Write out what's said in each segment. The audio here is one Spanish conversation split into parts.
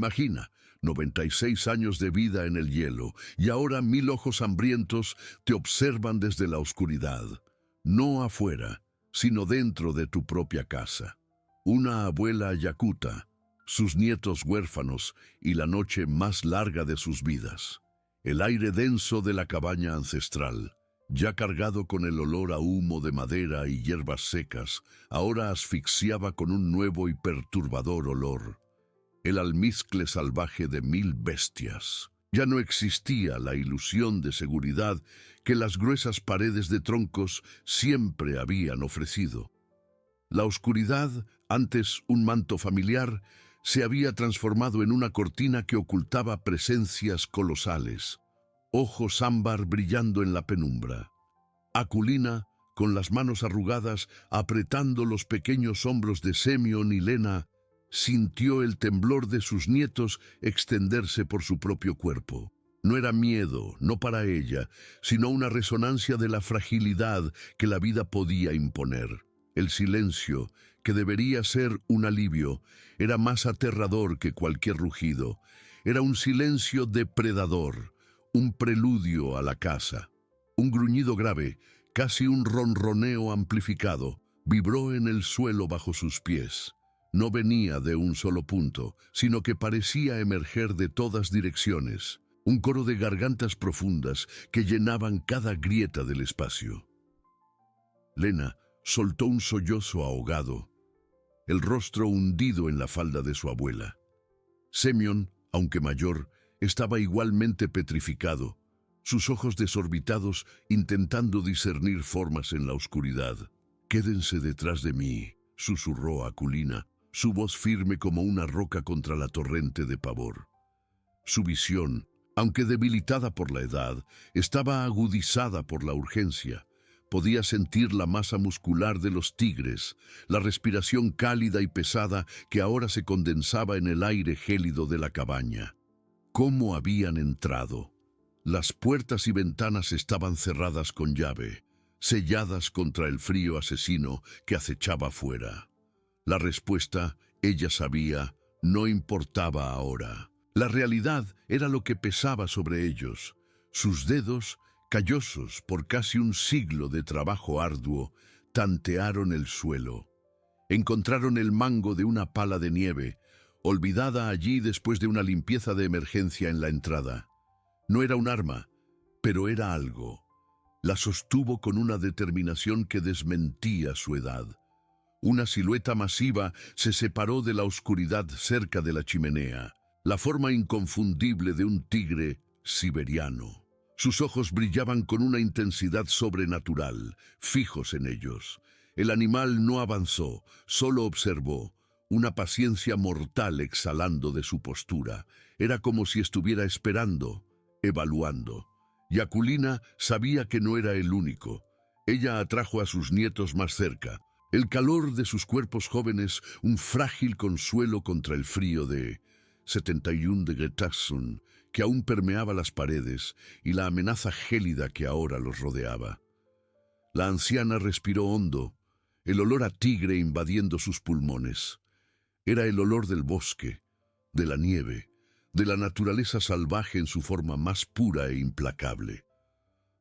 Imagina, 96 años de vida en el hielo, y ahora 1000 ojos hambrientos te observan desde la oscuridad, no afuera, sino dentro de tu propia casa. Una abuela yakuta, sus nietos huérfanos y la noche más larga de sus vidas. El aire denso de la cabaña ancestral, ya cargado con el olor a humo de madera y hierbas secas, ahora asfixiaba con un nuevo y perturbador olor. El almizcle salvaje de 1000 bestias. Ya no existía la ilusión de seguridad que las gruesas paredes de troncos siempre habían ofrecido. La oscuridad, antes un manto familiar, se había transformado en una cortina que ocultaba presencias colosales, ojos ámbar brillando en la penumbra. Akulina, con las manos arrugadas, apretando los pequeños hombros de Semyon y Lena, sintió el temblor de sus nietos extenderse por su propio cuerpo. No era miedo, no para ella, sino una resonancia de la fragilidad que la vida podía imponer. El silencio, que debería ser un alivio, era más aterrador que cualquier rugido. Era un silencio depredador, un preludio a la caza. Un gruñido grave, casi un ronroneo amplificado, vibró en el suelo bajo sus pies. No venía de un solo punto, sino que parecía emerger de todas direcciones. Un coro de gargantas profundas que llenaban cada grieta del espacio. Lena soltó un sollozo ahogado, el rostro hundido en la falda de su abuela. Semyon, aunque mayor, estaba igualmente petrificado, sus ojos desorbitados intentando discernir formas en la oscuridad. «Quédense detrás de mí», susurró Akulina, su voz firme como una roca contra la torrente de pavor. Su visión, aunque debilitada por la edad, estaba agudizada por la urgencia. Podía sentir la masa muscular de los tigres, la respiración cálida y pesada que ahora se condensaba en el aire gélido de la cabaña. ¿Cómo habían entrado? Las puertas y ventanas estaban cerradas con llave, selladas contra el frío asesino que acechaba afuera. La respuesta, ella sabía, no importaba ahora. La realidad era lo que pesaba sobre ellos. Sus dedos, callosos por casi un siglo de trabajo arduo, tantearon el suelo. Encontraron el mango de una pala de nieve, olvidada allí después de una limpieza de emergencia en la entrada. No era un arma, pero era algo. La sostuvo con una determinación que desmentía su edad. Una silueta masiva se separó de la oscuridad cerca de la chimenea, la forma inconfundible de un tigre siberiano. Sus ojos brillaban con una intensidad sobrenatural, fijos en ellos. El animal no avanzó, solo observó, una paciencia mortal exhalando de su postura. Era como si estuviera esperando, evaluando. Y Akulina sabía que no era el único. Ella atrajo a sus nietos más cerca. El calor de sus cuerpos jóvenes, un frágil consuelo contra el frío de 71 de Getasun, que aún permeaba las paredes, y la amenaza gélida que ahora los rodeaba. La anciana respiró hondo, el olor a tigre invadiendo sus pulmones. Era el olor del bosque, de la nieve, de la naturaleza salvaje en su forma más pura e implacable.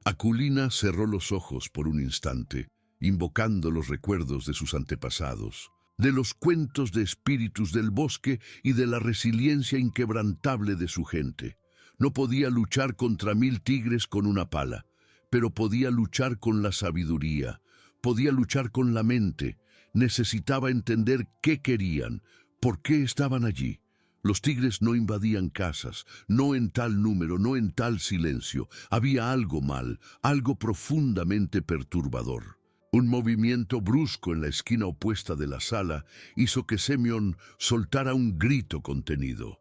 Akulina cerró los ojos por un instante, invocando los recuerdos de sus antepasados, de los cuentos de espíritus del bosque y de la resiliencia inquebrantable de su gente. No podía luchar contra 1000 tigres con una pala, pero podía luchar con la sabiduría, podía luchar con la mente. Necesitaba entender qué querían, por qué estaban allí. Los tigres no invadían casas, no en tal número, no en tal silencio. Había algo mal, algo profundamente perturbador. Un movimiento brusco en la esquina opuesta de la sala hizo que Semyon soltara un grito contenido.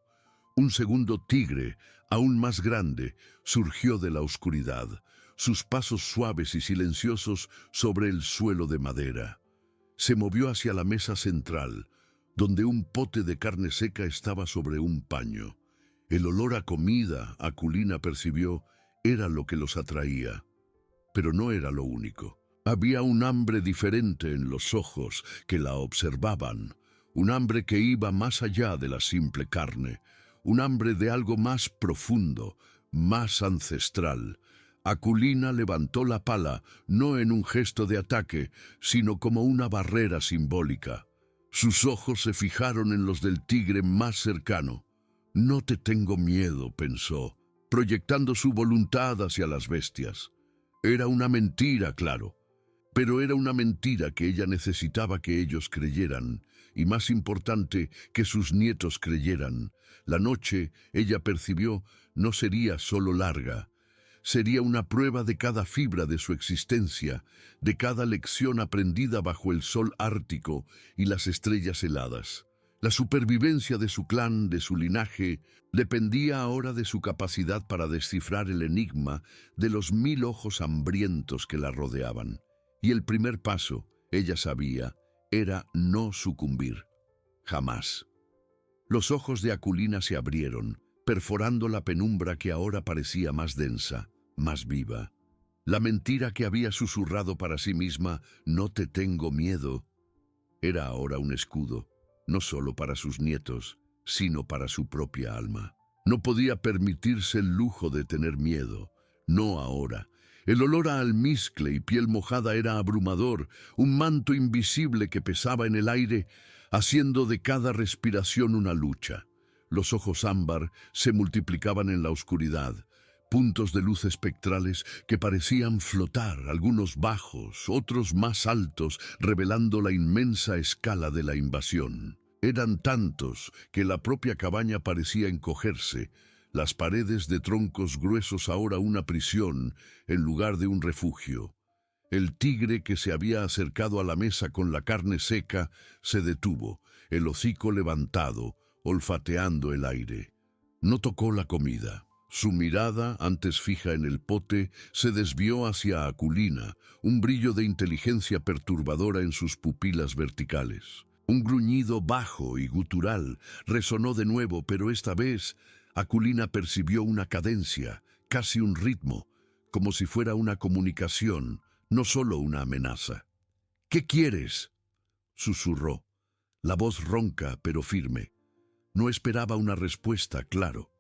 Un segundo tigre, aún más grande, surgió de la oscuridad, sus pasos suaves y silenciosos sobre el suelo de madera. Se movió hacia la mesa central, donde un pote de carne seca estaba sobre un paño. El olor a comida, Akulina percibió, era lo que los atraía. Pero no era lo único. Había un hambre diferente en los ojos que la observaban, un hambre que iba más allá de la simple carne, un hambre de algo más profundo, más ancestral. Aculina levantó la pala, no en un gesto de ataque, sino como una barrera simbólica. Sus ojos se fijaron en los del tigre más cercano. «No te tengo miedo», pensó, proyectando su voluntad hacia las bestias. Era una mentira, claro, pero era una mentira que ella necesitaba que ellos creyeran, y más importante, que sus nietos creyeran. La noche, ella percibió, no sería solo larga. Sería una prueba de cada fibra de su existencia, de cada lección aprendida bajo el sol ártico y las estrellas heladas. La supervivencia de su clan, de su linaje, dependía ahora de su capacidad para descifrar el enigma de los 1000 ojos hambrientos que la rodeaban. Y el primer paso, ella sabía, era no sucumbir. Jamás. Los ojos de Aculina se abrieron, perforando la penumbra que ahora parecía más densa, más viva. La mentira que había susurrado para sí misma, «no te tengo miedo», era ahora un escudo, no solo para sus nietos, sino para su propia alma. No podía permitirse el lujo de tener miedo, no ahora. El olor a almizcle y piel mojada era abrumador, un manto invisible que pesaba en el aire, haciendo de cada respiración una lucha. Los ojos ámbar se multiplicaban en la oscuridad, puntos de luz espectrales que parecían flotar, algunos bajos, otros más altos, revelando la inmensa escala de la invasión. Eran tantos que la propia cabaña parecía encogerse, las paredes de troncos gruesos ahora una prisión en lugar de un refugio. El tigre que se había acercado a la mesa con la carne seca se detuvo, el hocico levantado, olfateando el aire. No tocó la comida. Su mirada, antes fija en el pote, se desvió hacia Aculina, un brillo de inteligencia perturbadora en sus pupilas verticales. Un gruñido bajo y gutural resonó de nuevo, pero esta vez Aculina percibió una cadencia, casi un ritmo, como si fuera una comunicación, no solo una amenaza. «¿Qué quieres?», susurró, la voz ronca pero firme. No esperaba una respuesta, claro,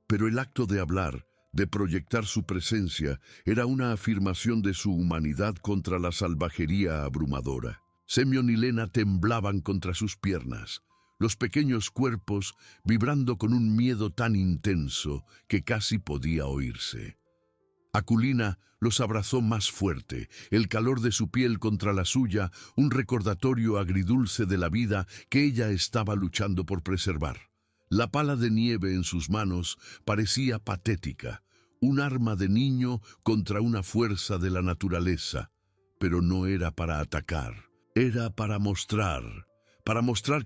pero el acto de hablar, de proyectar su presencia, era una afirmación de su humanidad contra la salvajería abrumadora. Semyon y Lena temblaban contra sus piernas, los pequeños cuerpos vibrando con un miedo tan intenso que casi podía oírse. Aculina los abrazó más fuerte, el calor de su piel contra la suya, un recordatorio agridulce de la vida que ella estaba luchando por preservar. La pala de nieve en sus manos parecía patética, un arma de niño contra una fuerza de la naturaleza, pero no era para atacar, era para mostrar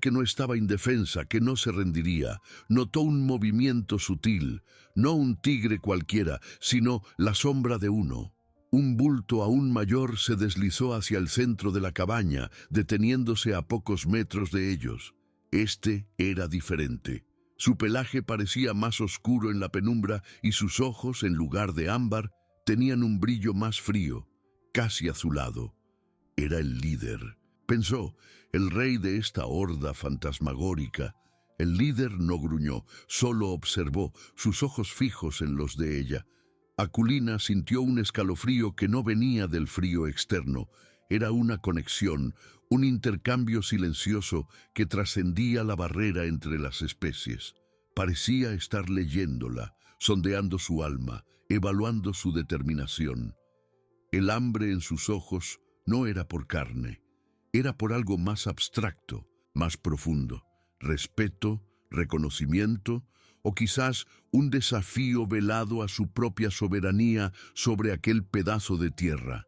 que no estaba indefensa, que no se rendiría. Notó un movimiento sutil, no un tigre cualquiera, sino la sombra de uno. Un bulto aún mayor se deslizó hacia el centro de la cabaña, deteniéndose a pocos metros de ellos. Este era diferente. Su pelaje parecía más oscuro en la penumbra y sus ojos, en lugar de ámbar, tenían un brillo más frío, casi azulado. Era el líder, pensó, el rey de esta horda fantasmagórica. El líder no gruñó, solo observó, sus ojos fijos en los de ella. Aculina sintió un escalofrío que no venía del frío externo. Era una conexión, un intercambio silencioso que trascendía la barrera entre las especies. Parecía estar leyéndola, sondeando su alma, evaluando su determinación. El hambre en sus ojos no era por carne, era por algo más abstracto, más profundo. Respeto, reconocimiento, o quizás un desafío velado a su propia soberanía sobre aquel pedazo de tierra.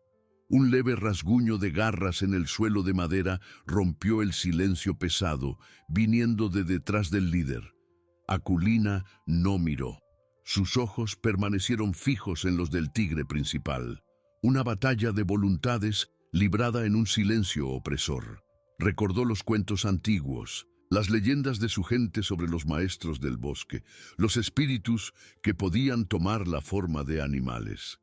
Un leve rasguño de garras en el suelo de madera rompió el silencio pesado, viniendo de detrás del líder. Aculina no miró. Sus ojos permanecieron fijos en los del tigre principal. Una batalla de voluntades librada en un silencio opresor. Recordó los cuentos antiguos, las leyendas de su gente sobre los maestros del bosque, los espíritus que podían tomar la forma de animales,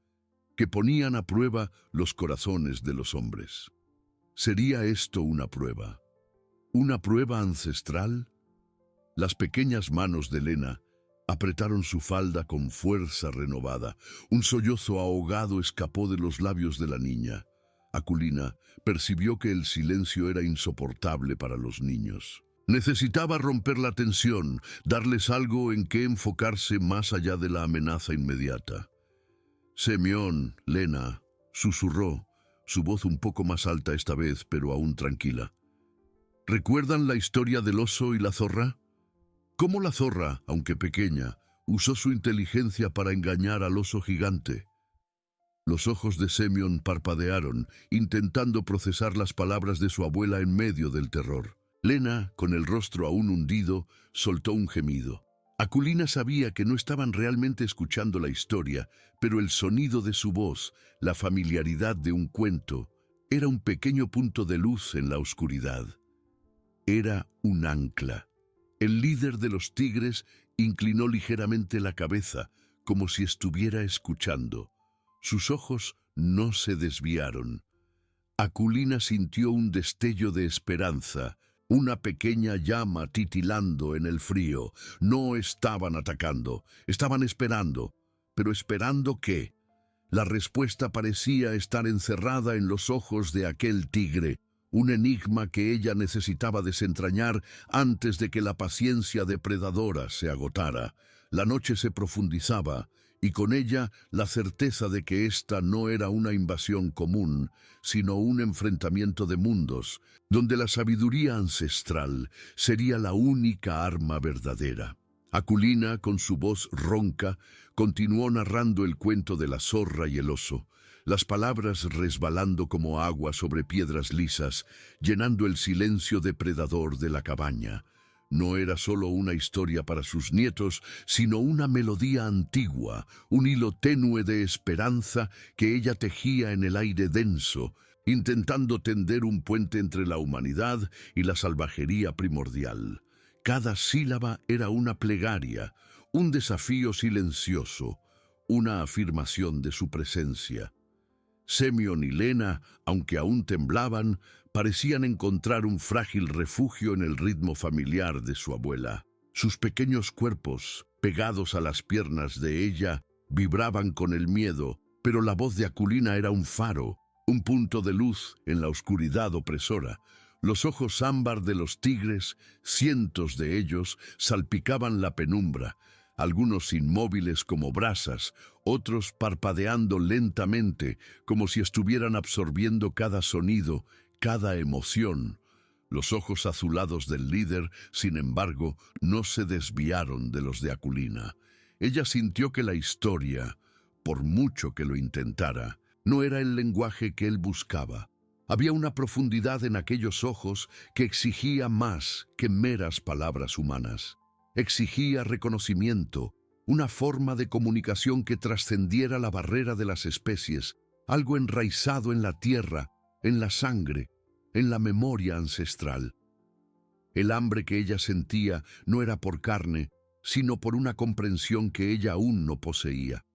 que ponían a prueba los corazones de los hombres. ¿Sería esto una prueba? ¿Una prueba ancestral? Las pequeñas manos de Lena apretaron su falda con fuerza renovada. Un sollozo ahogado escapó de los labios de la niña. Aculina percibió que el silencio era insoportable para los niños. Necesitaba romper la tensión, darles algo en que enfocarse más allá de la amenaza inmediata. Semyon, Lena, susurró, su voz un poco más alta esta vez, pero aún tranquila. ¿Recuerdan la historia del oso y la zorra? Cómo la zorra, aunque pequeña, usó su inteligencia para engañar al oso gigante. Los ojos de Semyon parpadearon, intentando procesar las palabras de su abuela en medio del terror. Lena, con el rostro aún hundido, soltó un gemido. Akulina sabía que no estaban realmente escuchando la historia, pero el sonido de su voz, la familiaridad de un cuento, era un pequeño punto de luz en la oscuridad. Era un ancla. El líder de los tigres inclinó ligeramente la cabeza, como si estuviera escuchando. Sus ojos no se desviaron. Akulina sintió un destello de esperanza, una pequeña llama titilando en el frío. No estaban atacando, estaban esperando. ¿Pero esperando qué? La respuesta parecía estar encerrada en los ojos de aquel tigre, un enigma que ella necesitaba desentrañar antes de que la paciencia depredadora se agotara. La noche se profundizaba, y con ella la certeza de que esta no era una invasión común, sino un enfrentamiento de mundos, donde la sabiduría ancestral sería la única arma verdadera. Akulina, con su voz ronca, continuó narrando el cuento de la zorra y el oso, las palabras resbalando como agua sobre piedras lisas, llenando el silencio depredador de la cabaña. No era solo una historia para sus nietos, sino una melodía antigua, un hilo tenue de esperanza que ella tejía en el aire denso, intentando tender un puente entre la humanidad y la salvajería primordial. Cada sílaba era una plegaria, un desafío silencioso, una afirmación de su presencia. Semyon y Lena, aunque aún temblaban, parecían encontrar un frágil refugio en el ritmo familiar de su abuela. Sus pequeños cuerpos, pegados a las piernas de ella, vibraban con el miedo, pero la voz de Akulina era un faro, un punto de luz en la oscuridad opresora. Los ojos ámbar de los tigres, cientos de ellos, salpicaban la penumbra, algunos inmóviles como brasas, otros parpadeando lentamente, como si estuvieran absorbiendo cada sonido, cada emoción. Los ojos azulados del líder, sin embargo, no se desviaron de los de Akulina. Ella sintió que la historia, por mucho que lo intentara, no era el lenguaje que él buscaba. Había una profundidad en aquellos ojos que exigía más que meras palabras humanas. Exigía reconocimiento, una forma de comunicación que trascendiera la barrera de las especies, algo enraizado en la tierra, en la sangre, en la memoria ancestral. El hambre que ella sentía no era por carne, sino por una comprensión que ella aún no poseía.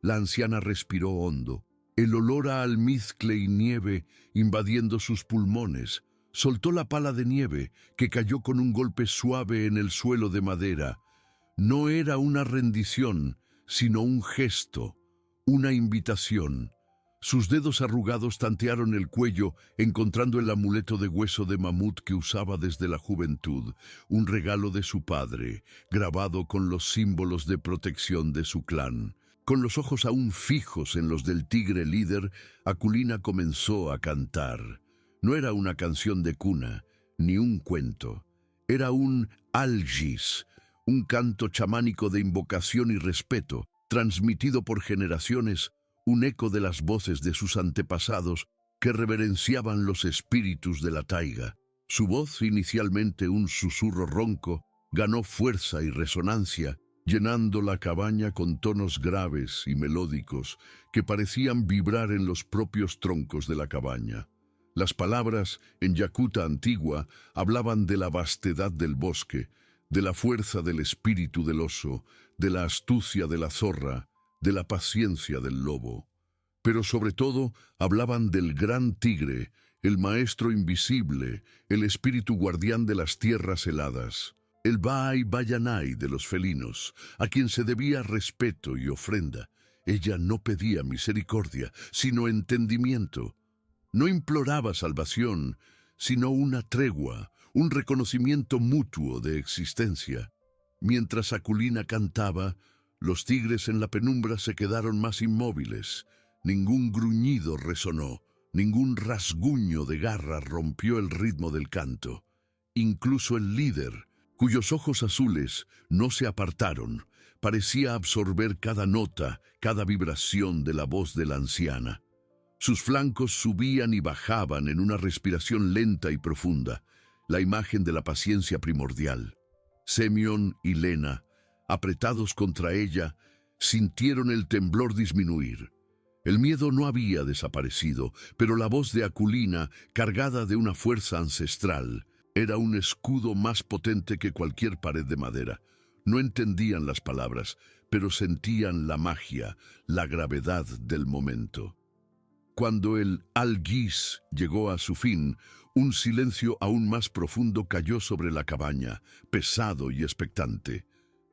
La anciana respiró hondo, el olor a almizcle y nieve invadiendo sus pulmones. Soltó la pala de nieve, que cayó con un golpe suave en el suelo de madera. No era una rendición, sino un gesto, una invitación. Sus dedos arrugados tantearon el cuello, encontrando el amuleto de hueso de mamut que usaba desde la juventud, un regalo de su padre, grabado con los símbolos de protección de su clan. Con los ojos aún fijos en los del tigre líder, Akulina comenzó a cantar. No era una canción de cuna, ni un cuento. Era un algis, un canto chamánico de invocación y respeto, transmitido por generaciones, un eco de las voces de sus antepasados que reverenciaban los espíritus de la taiga. Su voz, inicialmente un susurro ronco, ganó fuerza y resonancia, llenando la cabaña con tonos graves y melódicos que parecían vibrar en los propios troncos de la cabaña. Las palabras, en yakuta antigua, hablaban de la vastedad del bosque, de la fuerza del espíritu del oso, de la astucia de la zorra, de la paciencia del lobo. Pero sobre todo hablaban del gran tigre, el maestro invisible, el espíritu guardián de las tierras heladas. el Bai Bayanai de los felinos, a quien se debía respeto y ofrenda. Ella no pedía misericordia, sino entendimiento. No imploraba salvación, sino una tregua, un reconocimiento mutuo de existencia. Mientras Aculina cantaba, los tigres en la penumbra se quedaron más inmóviles. Ningún gruñido resonó, ningún rasguño de garra rompió el ritmo del canto. Incluso el líder, cuyos ojos azules no se apartaron, parecía absorber cada nota, cada vibración de la voz de la anciana. Sus flancos subían y bajaban en una respiración lenta y profunda, la imagen de la paciencia primordial. Semyon y Lena, apretados contra ella, sintieron el temblor disminuir. El miedo no había desaparecido, pero la voz de Aculina, cargada de una fuerza ancestral, era un escudo más potente que cualquier pared de madera. No entendían las palabras, pero sentían la magia, la gravedad del momento. Cuando el Algís llegó a su fin, un silencio aún más profundo cayó sobre la cabaña, pesado y expectante.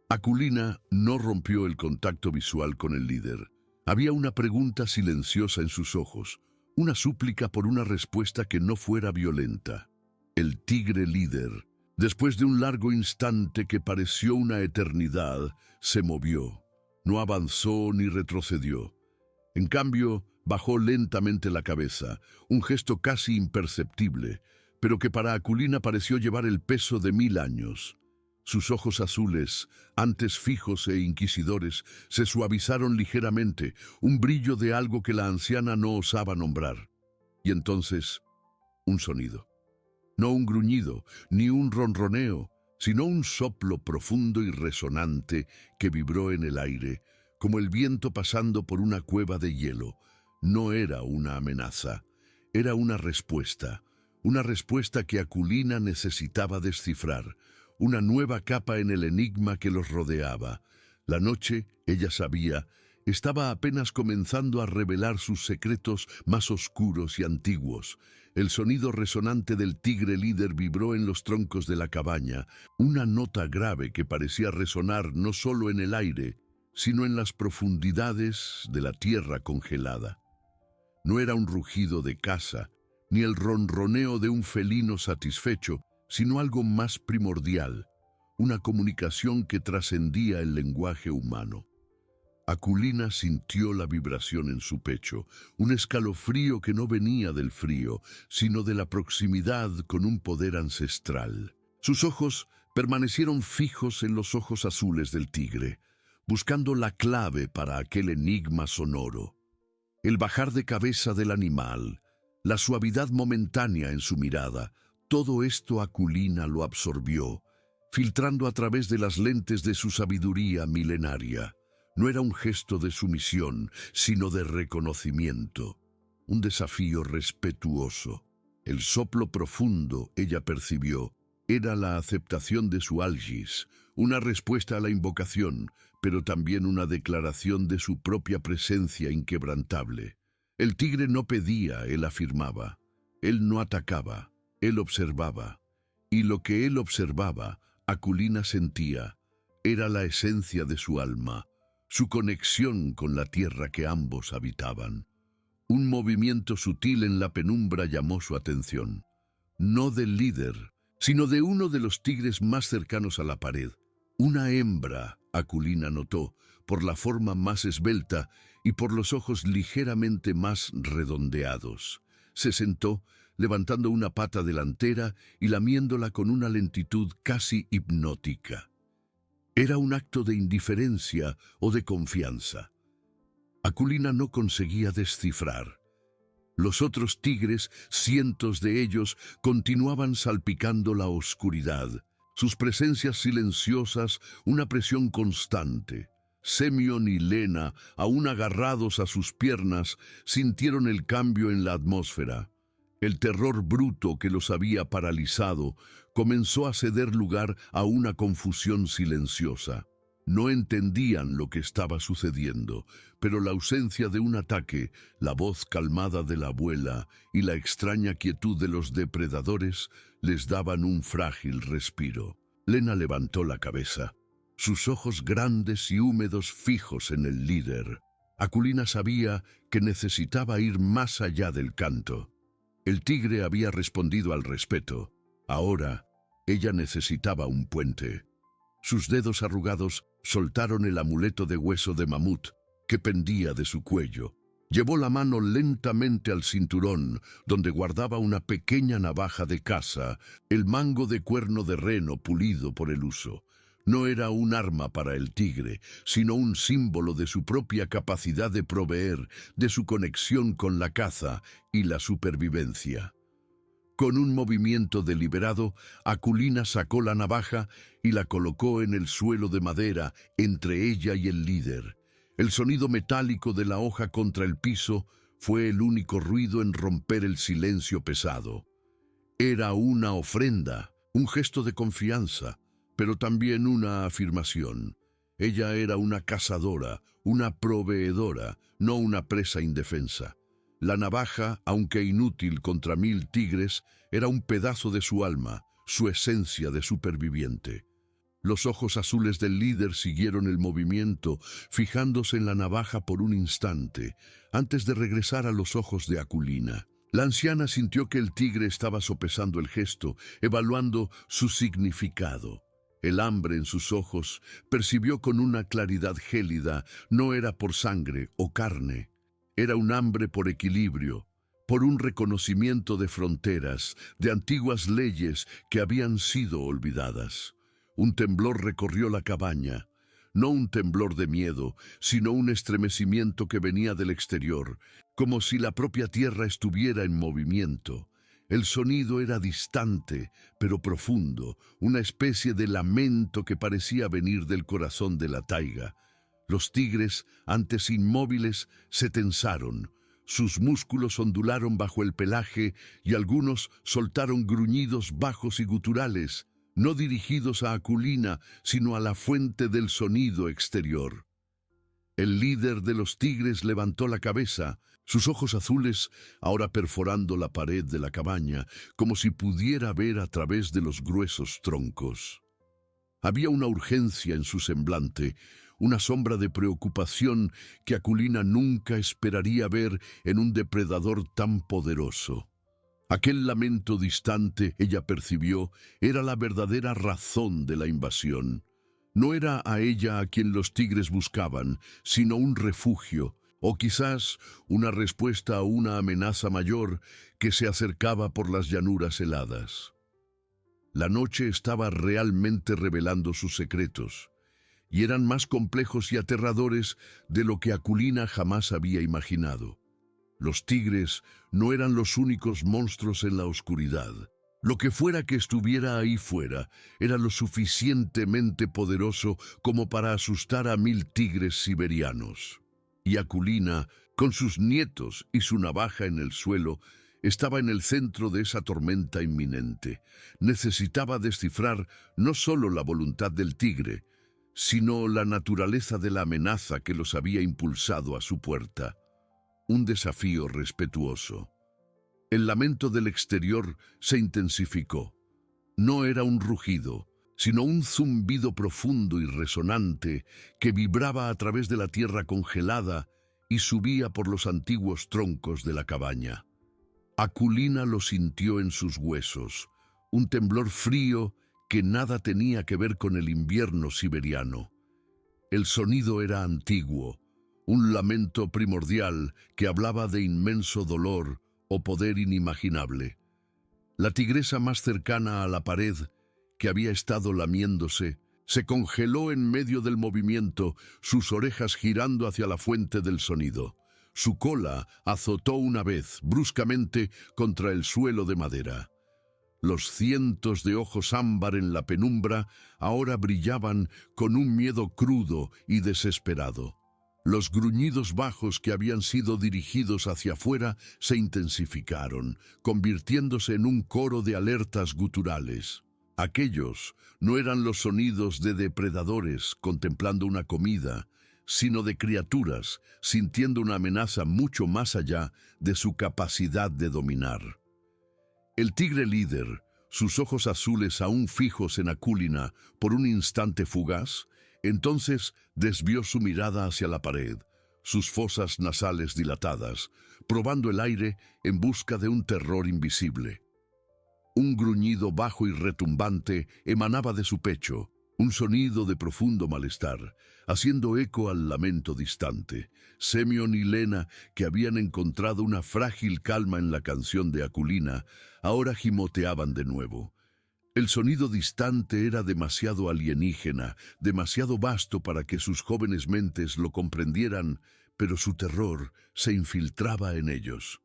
Aculina no rompió el contacto visual con el líder. Había una pregunta silenciosa en sus ojos, una súplica por una respuesta que no fuera violenta. El tigre líder, después de un largo instante que pareció una eternidad, se movió. No avanzó ni retrocedió. En cambio, bajó lentamente la cabeza, un gesto casi imperceptible, pero que para Aculina pareció llevar el peso de 1000 años. Sus ojos azules, antes fijos e inquisidores, se suavizaron ligeramente, un brillo de algo que la anciana no osaba nombrar. Y entonces, un sonido. No un gruñido, ni un ronroneo, sino un soplo profundo y resonante que vibró en el aire, como el viento pasando por una cueva de hielo. No era una amenaza, era una respuesta que Aculina necesitaba descifrar, una nueva capa en el enigma que los rodeaba. La noche, ella sabía, estaba apenas comenzando a revelar sus secretos más oscuros y antiguos. El sonido resonante del tigre líder vibró en los troncos de la cabaña, una nota grave que parecía resonar no solo en el aire, sino en las profundidades de la tierra congelada. No era un rugido de caza, ni el ronroneo de un felino satisfecho, sino algo más primordial, una comunicación que trascendía el lenguaje humano. Aculina sintió la vibración en su pecho, un escalofrío que no venía del frío, sino de la proximidad con un poder ancestral. Sus ojos permanecieron fijos en los ojos azules del tigre, buscando la clave para aquel enigma sonoro. El bajar de cabeza del animal, la suavidad momentánea en su mirada, todo esto Aculina lo absorbió, filtrando a través de las lentes de su sabiduría milenaria. No era un gesto de sumisión, sino de reconocimiento, un desafío respetuoso. El soplo profundo, ella percibió, era la aceptación de su algis, una respuesta a la invocación, pero también una declaración de su propia presencia inquebrantable. El tigre no pedía, él afirmaba. Él no atacaba, él observaba. Y lo que él observaba, Aculina sentía, era la esencia de su alma, su conexión con la tierra que ambos habitaban. Un movimiento sutil en la penumbra llamó su atención. No del líder, sino de uno de los tigres más cercanos a la pared. Una hembra, Aculina notó, por la forma más esbelta y por los ojos ligeramente más redondeados. Se sentó, levantando una pata delantera y lamiéndola con una lentitud casi hipnótica. Era un acto de indiferencia o de confianza. Aculina no conseguía descifrar. Los otros tigres, cientos de ellos, continuaban salpicando la oscuridad. Sus presencias silenciosas, una presión constante. Semyon y Lena, aún agarrados a sus piernas, sintieron el cambio en la atmósfera. El terror bruto que los había paralizado comenzó a ceder lugar a una confusión silenciosa. No entendían lo que estaba sucediendo, pero la ausencia de un ataque, la voz calmada de la abuela y la extraña quietud de los depredadores les daban un frágil respiro. Lena levantó la cabeza, sus ojos grandes y húmedos fijos en el líder. Akulina sabía que necesitaba ir más allá del canto. El tigre había respondido al respeto. Ahora, ella necesitaba un puente. Sus dedos arrugados soltaron el amuleto de hueso de mamut que pendía de su cuello. Llevó la mano lentamente al cinturón, donde guardaba una pequeña navaja de caza, el mango de cuerno de reno pulido por el uso. No era un arma para el tigre, sino un símbolo de su propia capacidad de proveer, de su conexión con la caza y la supervivencia. Con un movimiento deliberado, Akulina sacó la navaja y la colocó en el suelo de madera entre ella y el líder. El sonido metálico de la hoja contra el piso fue el único ruido en romper el silencio pesado. Era una ofrenda, un gesto de confianza, pero también una afirmación. Ella era una cazadora, una proveedora, no una presa indefensa. La navaja, aunque inútil contra 1000 tigres, era un pedazo de su alma, su esencia de superviviente. Los ojos azules del líder siguieron el movimiento, fijándose en la navaja por un instante, antes de regresar a los ojos de Akulina. La anciana sintió que el tigre estaba sopesando el gesto, evaluando su significado. El hambre en sus ojos percibió con una claridad gélida, no era por sangre o carne. Era un hambre por equilibrio, por un reconocimiento de fronteras, de antiguas leyes que habían sido olvidadas. Un temblor recorrió la cabaña, no un temblor de miedo, sino un estremecimiento que venía del exterior, como si la propia tierra estuviera en movimiento. El sonido era distante, pero profundo, una especie de lamento que parecía venir del corazón de la taiga. Los tigres, antes inmóviles, se tensaron. Sus músculos ondularon bajo el pelaje y algunos soltaron gruñidos bajos y guturales, no dirigidos a Akulina, sino a la fuente del sonido exterior. El líder de los tigres levantó la cabeza, sus ojos azules ahora perforando la pared de la cabaña, como si pudiera ver a través de los gruesos troncos. Había una urgencia en su semblante, una sombra de preocupación que Akulina nunca esperaría ver en un depredador tan poderoso. Aquel lamento distante, ella percibió, era la verdadera razón de la invasión. No era a ella a quien los tigres buscaban, sino un refugio, o quizás una respuesta a una amenaza mayor que se acercaba por las llanuras heladas. La noche estaba realmente revelando sus secretos, y eran más complejos y aterradores de lo que Akulina jamás había imaginado. Los tigres no eran los únicos monstruos en la oscuridad. Lo que fuera que estuviera ahí fuera era lo suficientemente poderoso como para asustar a 1000 tigres siberianos. Y Akulina, con sus nietos y su navaja en el suelo, estaba en el centro de esa tormenta inminente. Necesitaba descifrar no solo la voluntad del tigre, sino la naturaleza de la amenaza que los había impulsado a su puerta. Un desafío respetuoso. El lamento del exterior se intensificó. No era un rugido, sino un zumbido profundo y resonante que vibraba a través de la tierra congelada y subía por los antiguos troncos de la cabaña. Akulina lo sintió en sus huesos, un temblor frío que nada tenía que ver con el invierno siberiano. El sonido era antiguo, un lamento primordial que hablaba de inmenso dolor o poder inimaginable. La tigresa más cercana a la pared, que había estado lamiéndose, se congeló en medio del movimiento, sus orejas girando hacia la fuente del sonido. Su cola azotó una vez, bruscamente, contra el suelo de madera. Los cientos de ojos ámbar en la penumbra ahora brillaban con un miedo crudo y desesperado. Los gruñidos bajos que habían sido dirigidos hacia afuera se intensificaron, convirtiéndose en un coro de alertas guturales. Aquellos no eran los sonidos de depredadores contemplando una comida, sino de criaturas sintiendo una amenaza mucho más allá de su capacidad de dominar. El tigre líder, sus ojos azules aún fijos en Akulina por un instante fugaz, entonces desvió su mirada hacia la pared, sus fosas nasales dilatadas, probando el aire en busca de un terror invisible. Un gruñido bajo y retumbante emanaba de su pecho, un sonido de profundo malestar, haciendo eco al lamento distante. Semyon y Lena, que habían encontrado una frágil calma en la canción de Akulina, ahora gimoteaban de nuevo. El sonido distante era demasiado alienígena, demasiado vasto para que sus jóvenes mentes lo comprendieran, pero su terror se infiltraba en ellos.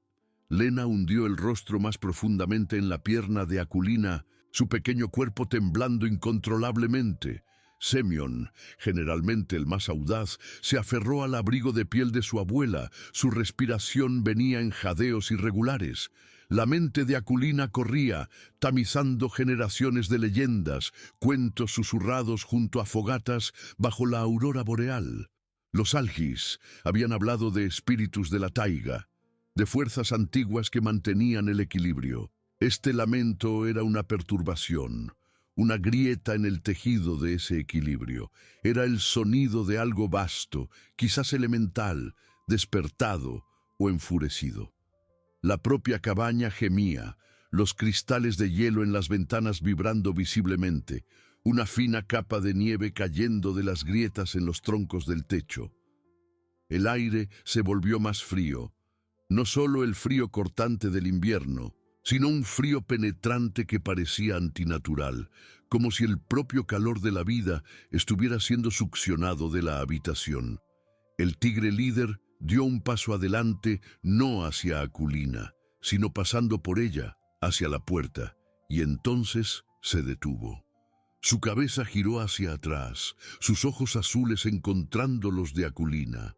Lena hundió el rostro más profundamente en la pierna de Akulina, su pequeño cuerpo temblando incontrolablemente. Semyon, generalmente el más audaz, se aferró al abrigo de piel de su abuela. Su respiración venía en jadeos irregulares. La mente de Akulina corría, tamizando generaciones de leyendas, cuentos susurrados junto a fogatas bajo la aurora boreal. Los Algis habían hablado de espíritus de la taiga, de fuerzas antiguas que mantenían el equilibrio. Este lamento era una perturbación, una grieta en el tejido de ese equilibrio. Era el sonido de algo vasto, quizás elemental, despertado o enfurecido. La propia cabaña gemía, los cristales de hielo en las ventanas vibrando visiblemente, una fina capa de nieve cayendo de las grietas en los troncos del techo. El aire se volvió más frío, no solo el frío cortante del invierno, sino un frío penetrante que parecía antinatural, como si el propio calor de la vida estuviera siendo succionado de la habitación. El tigre líder dio un paso adelante, no hacia Akulina, sino pasando por ella, hacia la puerta, y entonces se detuvo. Su cabeza giró hacia atrás, sus ojos azules encontrando los de Akulina.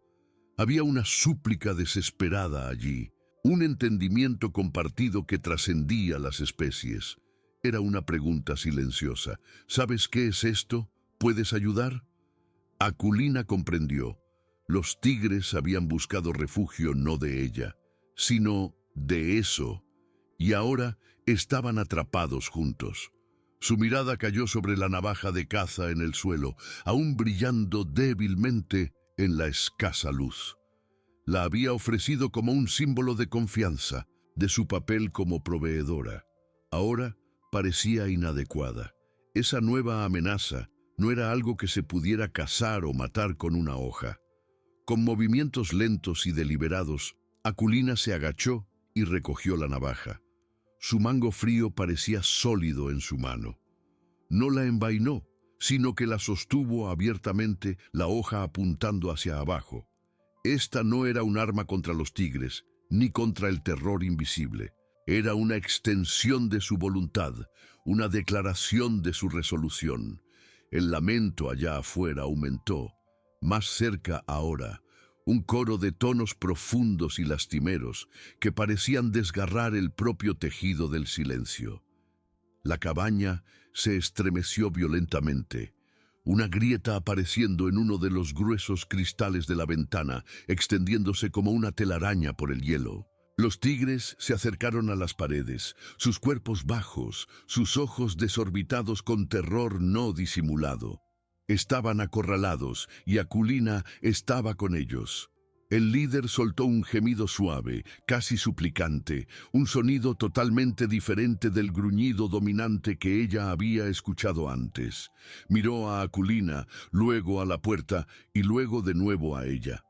Había una súplica desesperada allí, un entendimiento compartido que trascendía las especies. Era una pregunta silenciosa. ¿Sabes qué es esto? ¿Puedes ayudar? Akulina comprendió. Los tigres habían buscado refugio no de ella, sino de eso, y ahora estaban atrapados juntos. Su mirada cayó sobre la navaja de caza en el suelo, aún brillando débilmente en la escasa luz. La había ofrecido como un símbolo de confianza, de su papel como proveedora. Ahora parecía inadecuada. Esa nueva amenaza no era algo que se pudiera cazar o matar con una hoja. Con movimientos lentos y deliberados, Akulina se agachó y recogió la navaja. Su mango frío parecía sólido en su mano. No la envainó, sino que la sostuvo abiertamente, la hoja apuntando hacia abajo. Esta no era un arma contra los tigres, ni contra el terror invisible. Era una extensión de su voluntad, una declaración de su resolución. El lamento allá afuera aumentó. Más cerca ahora, un coro de tonos profundos y lastimeros que parecían desgarrar el propio tejido del silencio. La cabaña se estremeció violentamente, una grieta apareciendo en uno de los gruesos cristales de la ventana, extendiéndose como una telaraña por el hielo. Los tigres se acercaron a las paredes, sus cuerpos bajos, sus ojos desorbitados con terror no disimulado. Estaban acorralados y Akulina estaba con ellos. El líder soltó un gemido suave, casi suplicante, un sonido totalmente diferente del gruñido dominante que ella había escuchado antes. Miró a Akulina, luego a la puerta y luego de nuevo a ella.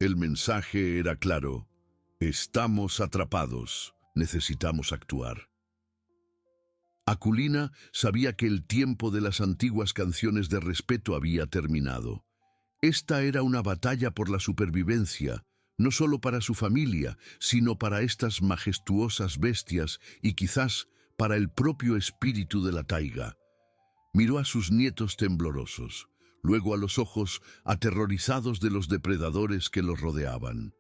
El mensaje era claro: estamos atrapados, necesitamos actuar. Akulina sabía que el tiempo de las antiguas canciones de respeto había terminado. Esta era una batalla por la supervivencia, no solo para su familia, sino para estas majestuosas bestias y quizás para el propio espíritu de la taiga. Miró a sus nietos temblorosos, luego a los ojos aterrorizados de los depredadores que los rodeaban.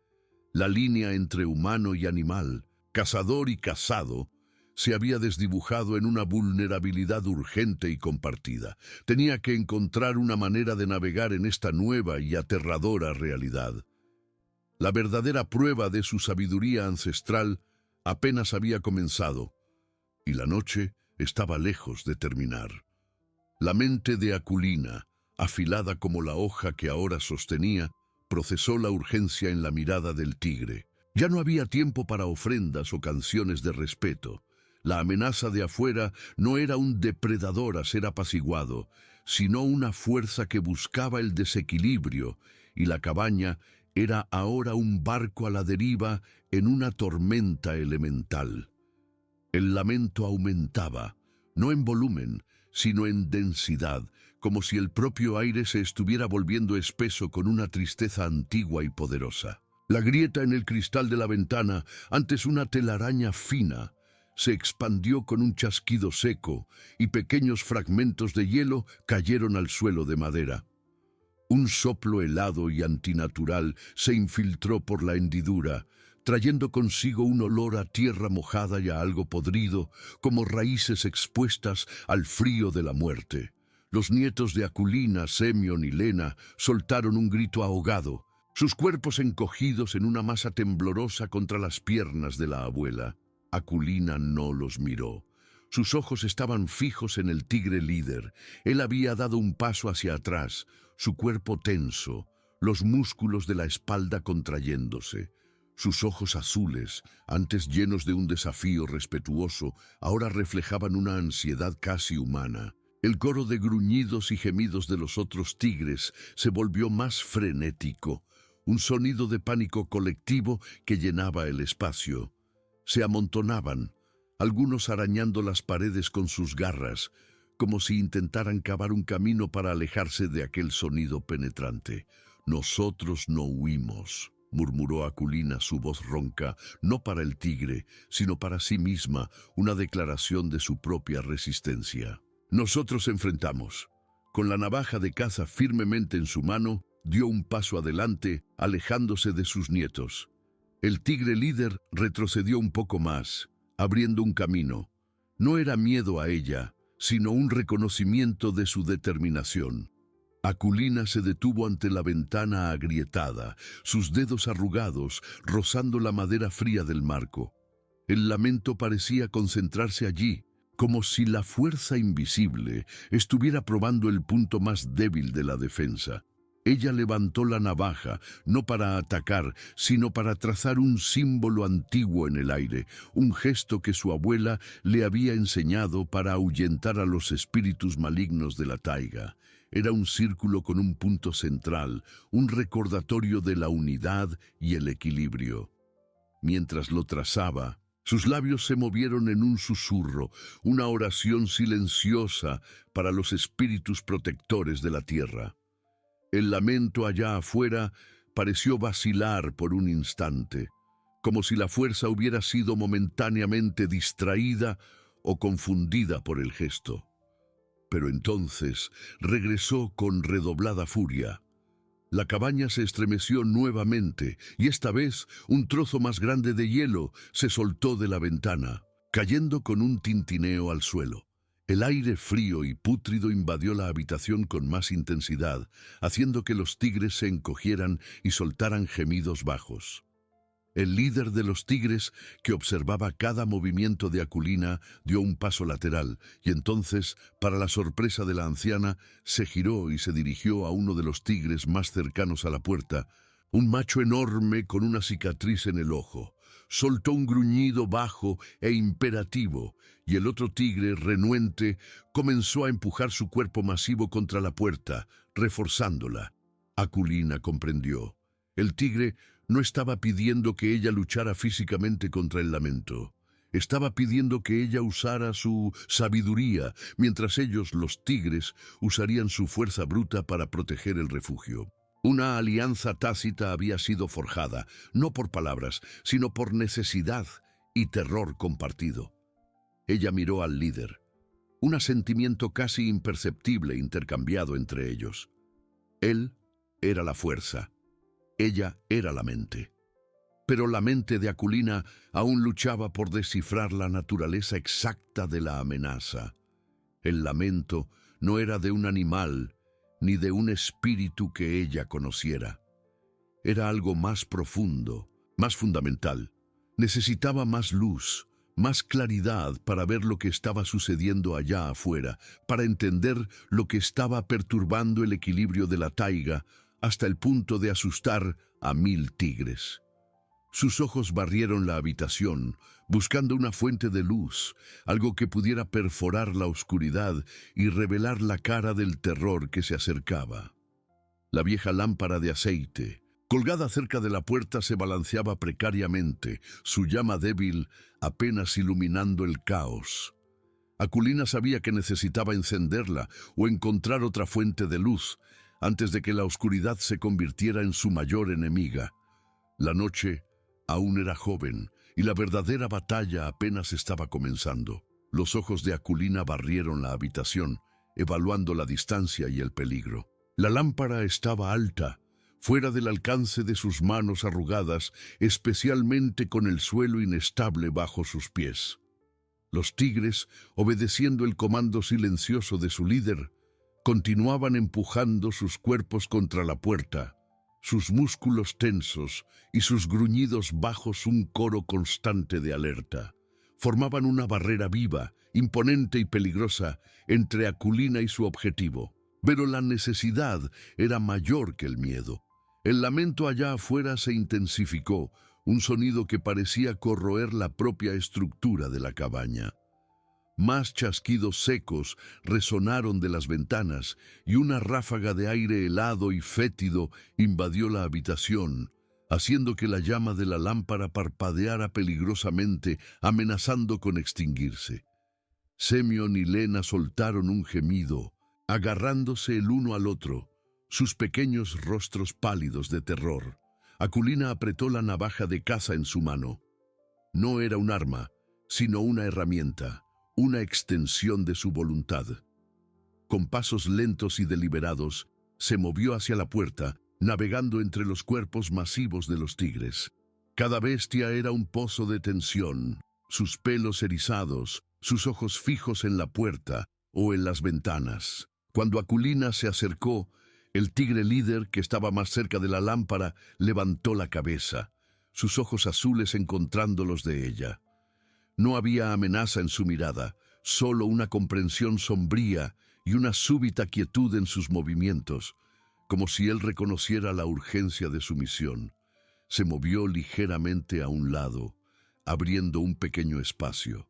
La línea entre humano y animal, cazador y cazado, se había desdibujado en una vulnerabilidad urgente y compartida. Tenía que encontrar una manera de navegar en esta nueva y aterradora realidad. La verdadera prueba de su sabiduría ancestral apenas había comenzado, y la noche estaba lejos de terminar. La mente de Aculina, afilada como la hoja que ahora sostenía, procesó la urgencia en la mirada del tigre. Ya no había tiempo para ofrendas o canciones de respeto. La amenaza de afuera no era un depredador a ser apaciguado, sino una fuerza que buscaba el desequilibrio, y la cabaña era ahora un barco a la deriva en una tormenta elemental. El lamento aumentaba, no en volumen, sino en densidad, como si el propio aire se estuviera volviendo espeso con una tristeza antigua y poderosa. La grieta en el cristal de la ventana, antes una telaraña fina, se expandió con un chasquido seco y pequeños fragmentos de hielo cayeron al suelo de madera. Un soplo helado y antinatural se infiltró por la hendidura, trayendo consigo un olor a tierra mojada y a algo podrido, como raíces expuestas al frío de la muerte. Los nietos de Aculina, Semión y Lena soltaron un grito ahogado, sus cuerpos encogidos en una masa temblorosa contra las piernas de la abuela. Aculina no los miró. Sus ojos estaban fijos en el tigre líder. Él había dado un paso hacia atrás, su cuerpo tenso, los músculos de la espalda contrayéndose. Sus ojos azules, antes llenos de un desafío respetuoso, ahora reflejaban una ansiedad casi humana. El coro de gruñidos y gemidos de los otros tigres se volvió más frenético, un sonido de pánico colectivo que llenaba el espacio. Se amontonaban, algunos arañando las paredes con sus garras, como si intentaran cavar un camino para alejarse de aquel sonido penetrante. «Nosotros no huimos», murmuró Aculina, su voz ronca, no para el tigre, sino para sí misma, una declaración de su propia resistencia. «Nosotros enfrentamos». Con la navaja de caza firmemente en su mano, dio un paso adelante, alejándose de sus nietos. El tigre líder retrocedió un poco más, abriendo un camino. No era miedo a ella, sino un reconocimiento de su determinación. Aculina se detuvo ante la ventana agrietada, sus dedos arrugados, rozando la madera fría del marco. El lamento parecía concentrarse allí, como si la fuerza invisible estuviera probando el punto más débil de la defensa. Ella levantó la navaja, no para atacar, sino para trazar un símbolo antiguo en el aire, un gesto que su abuela le había enseñado para ahuyentar a los espíritus malignos de la taiga. Era un círculo con un punto central, un recordatorio de la unidad y el equilibrio. Mientras lo trazaba, sus labios se movieron en un susurro, una oración silenciosa para los espíritus protectores de la tierra. El lamento allá afuera pareció vacilar por un instante, como si la fuerza hubiera sido momentáneamente distraída o confundida por el gesto. Pero entonces regresó con redoblada furia. La cabaña se estremeció nuevamente y esta vez un trozo más grande de hielo se soltó de la ventana, cayendo con un tintineo al suelo. El aire frío y pútrido invadió la habitación con más intensidad, haciendo que los tigres se encogieran y soltaran gemidos bajos. El líder de los tigres, que observaba cada movimiento de Aculina, dio un paso lateral, y entonces, para la sorpresa de la anciana, se giró y se dirigió a uno de los tigres más cercanos a la puerta, un macho enorme con una cicatriz en el ojo. Soltó un gruñido bajo e imperativo, y el otro tigre, renuente, comenzó a empujar su cuerpo masivo contra la puerta, reforzándola. Aculina comprendió. El tigre no estaba pidiendo que ella luchara físicamente contra el lamento. Estaba pidiendo que ella usara su sabiduría, mientras ellos, los tigres, usarían su fuerza bruta para proteger el refugio. Una alianza tácita había sido forjada, no por palabras, sino por necesidad y terror compartido. Ella miró al líder, un asentimiento casi imperceptible intercambiado entre ellos. Él era la fuerza, ella era la mente. Pero la mente de Aculina aún luchaba por descifrar la naturaleza exacta de la amenaza. El lamento no era de un animal, ni de un espíritu que ella conociera. Era algo más profundo, más fundamental. Necesitaba más luz, más claridad para ver lo que estaba sucediendo allá afuera, para entender lo que estaba perturbando el equilibrio de la taiga hasta el punto de asustar a 1000 tigres. Sus ojos barrieron la habitación, buscando una fuente de luz, algo que pudiera perforar la oscuridad y revelar la cara del terror que se acercaba. La vieja lámpara de aceite, colgada cerca de la puerta, se balanceaba precariamente, su llama débil apenas iluminando el caos. Akulina sabía que necesitaba encenderla o encontrar otra fuente de luz antes de que la oscuridad se convirtiera en su mayor enemiga. La noche aún era joven y la verdadera batalla apenas estaba comenzando. Los ojos de Akulina barrieron la habitación, evaluando la distancia y el peligro. La lámpara estaba alta, fuera del alcance de sus manos arrugadas, especialmente con el suelo inestable bajo sus pies. Los tigres, obedeciendo el comando silencioso de su líder, continuaban empujando sus cuerpos contra la puerta, sus músculos tensos y sus gruñidos bajos un coro constante de alerta. Formaban una barrera viva, imponente y peligrosa entre Akulina y su objetivo. Pero la necesidad era mayor que el miedo. El lamento allá afuera se intensificó, un sonido que parecía corroer la propia estructura de la cabaña. Más chasquidos secos resonaron de las ventanas y una ráfaga de aire helado y fétido invadió la habitación, haciendo que la llama de la lámpara parpadeara peligrosamente, amenazando con extinguirse. Semyon y Lena soltaron un gemido, agarrándose el uno al otro, sus pequeños rostros pálidos de terror. Akulina apretó la navaja de caza en su mano. No era un arma, sino una herramienta, una extensión de su voluntad. Con pasos lentos y deliberados, se movió hacia la puerta, navegando entre los cuerpos masivos de los tigres. Cada bestia era un pozo de tensión, sus pelos erizados, sus ojos fijos en la puerta o en las ventanas. Cuando Akulina se acercó, el tigre líder, que estaba más cerca de la lámpara, levantó la cabeza, sus ojos azules encontrando los de ella. No había amenaza en su mirada, solo una comprensión sombría y una súbita quietud en sus movimientos, como si él reconociera la urgencia de su misión. Se movió ligeramente a un lado, abriendo un pequeño espacio.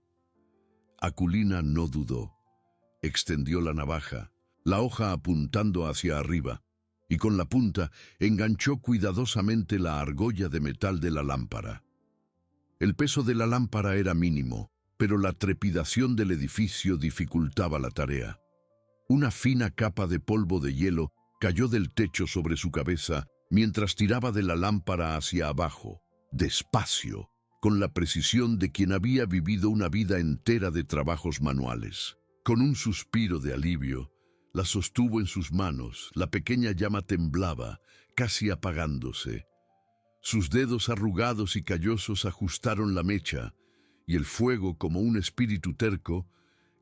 Akulina no dudó. Extendió la navaja, la hoja apuntando hacia arriba, y con la punta enganchó cuidadosamente la argolla de metal de la lámpara. El peso de la lámpara era mínimo, pero la trepidación del edificio dificultaba la tarea. Una fina capa de polvo de hielo cayó del techo sobre su cabeza mientras tiraba de la lámpara hacia abajo, despacio, con la precisión de quien había vivido una vida entera de trabajos manuales. Con un suspiro de alivio, la sostuvo en sus manos. La pequeña llama temblaba, casi apagándose. Sus dedos arrugados y callosos ajustaron la mecha, y el fuego, como un espíritu terco,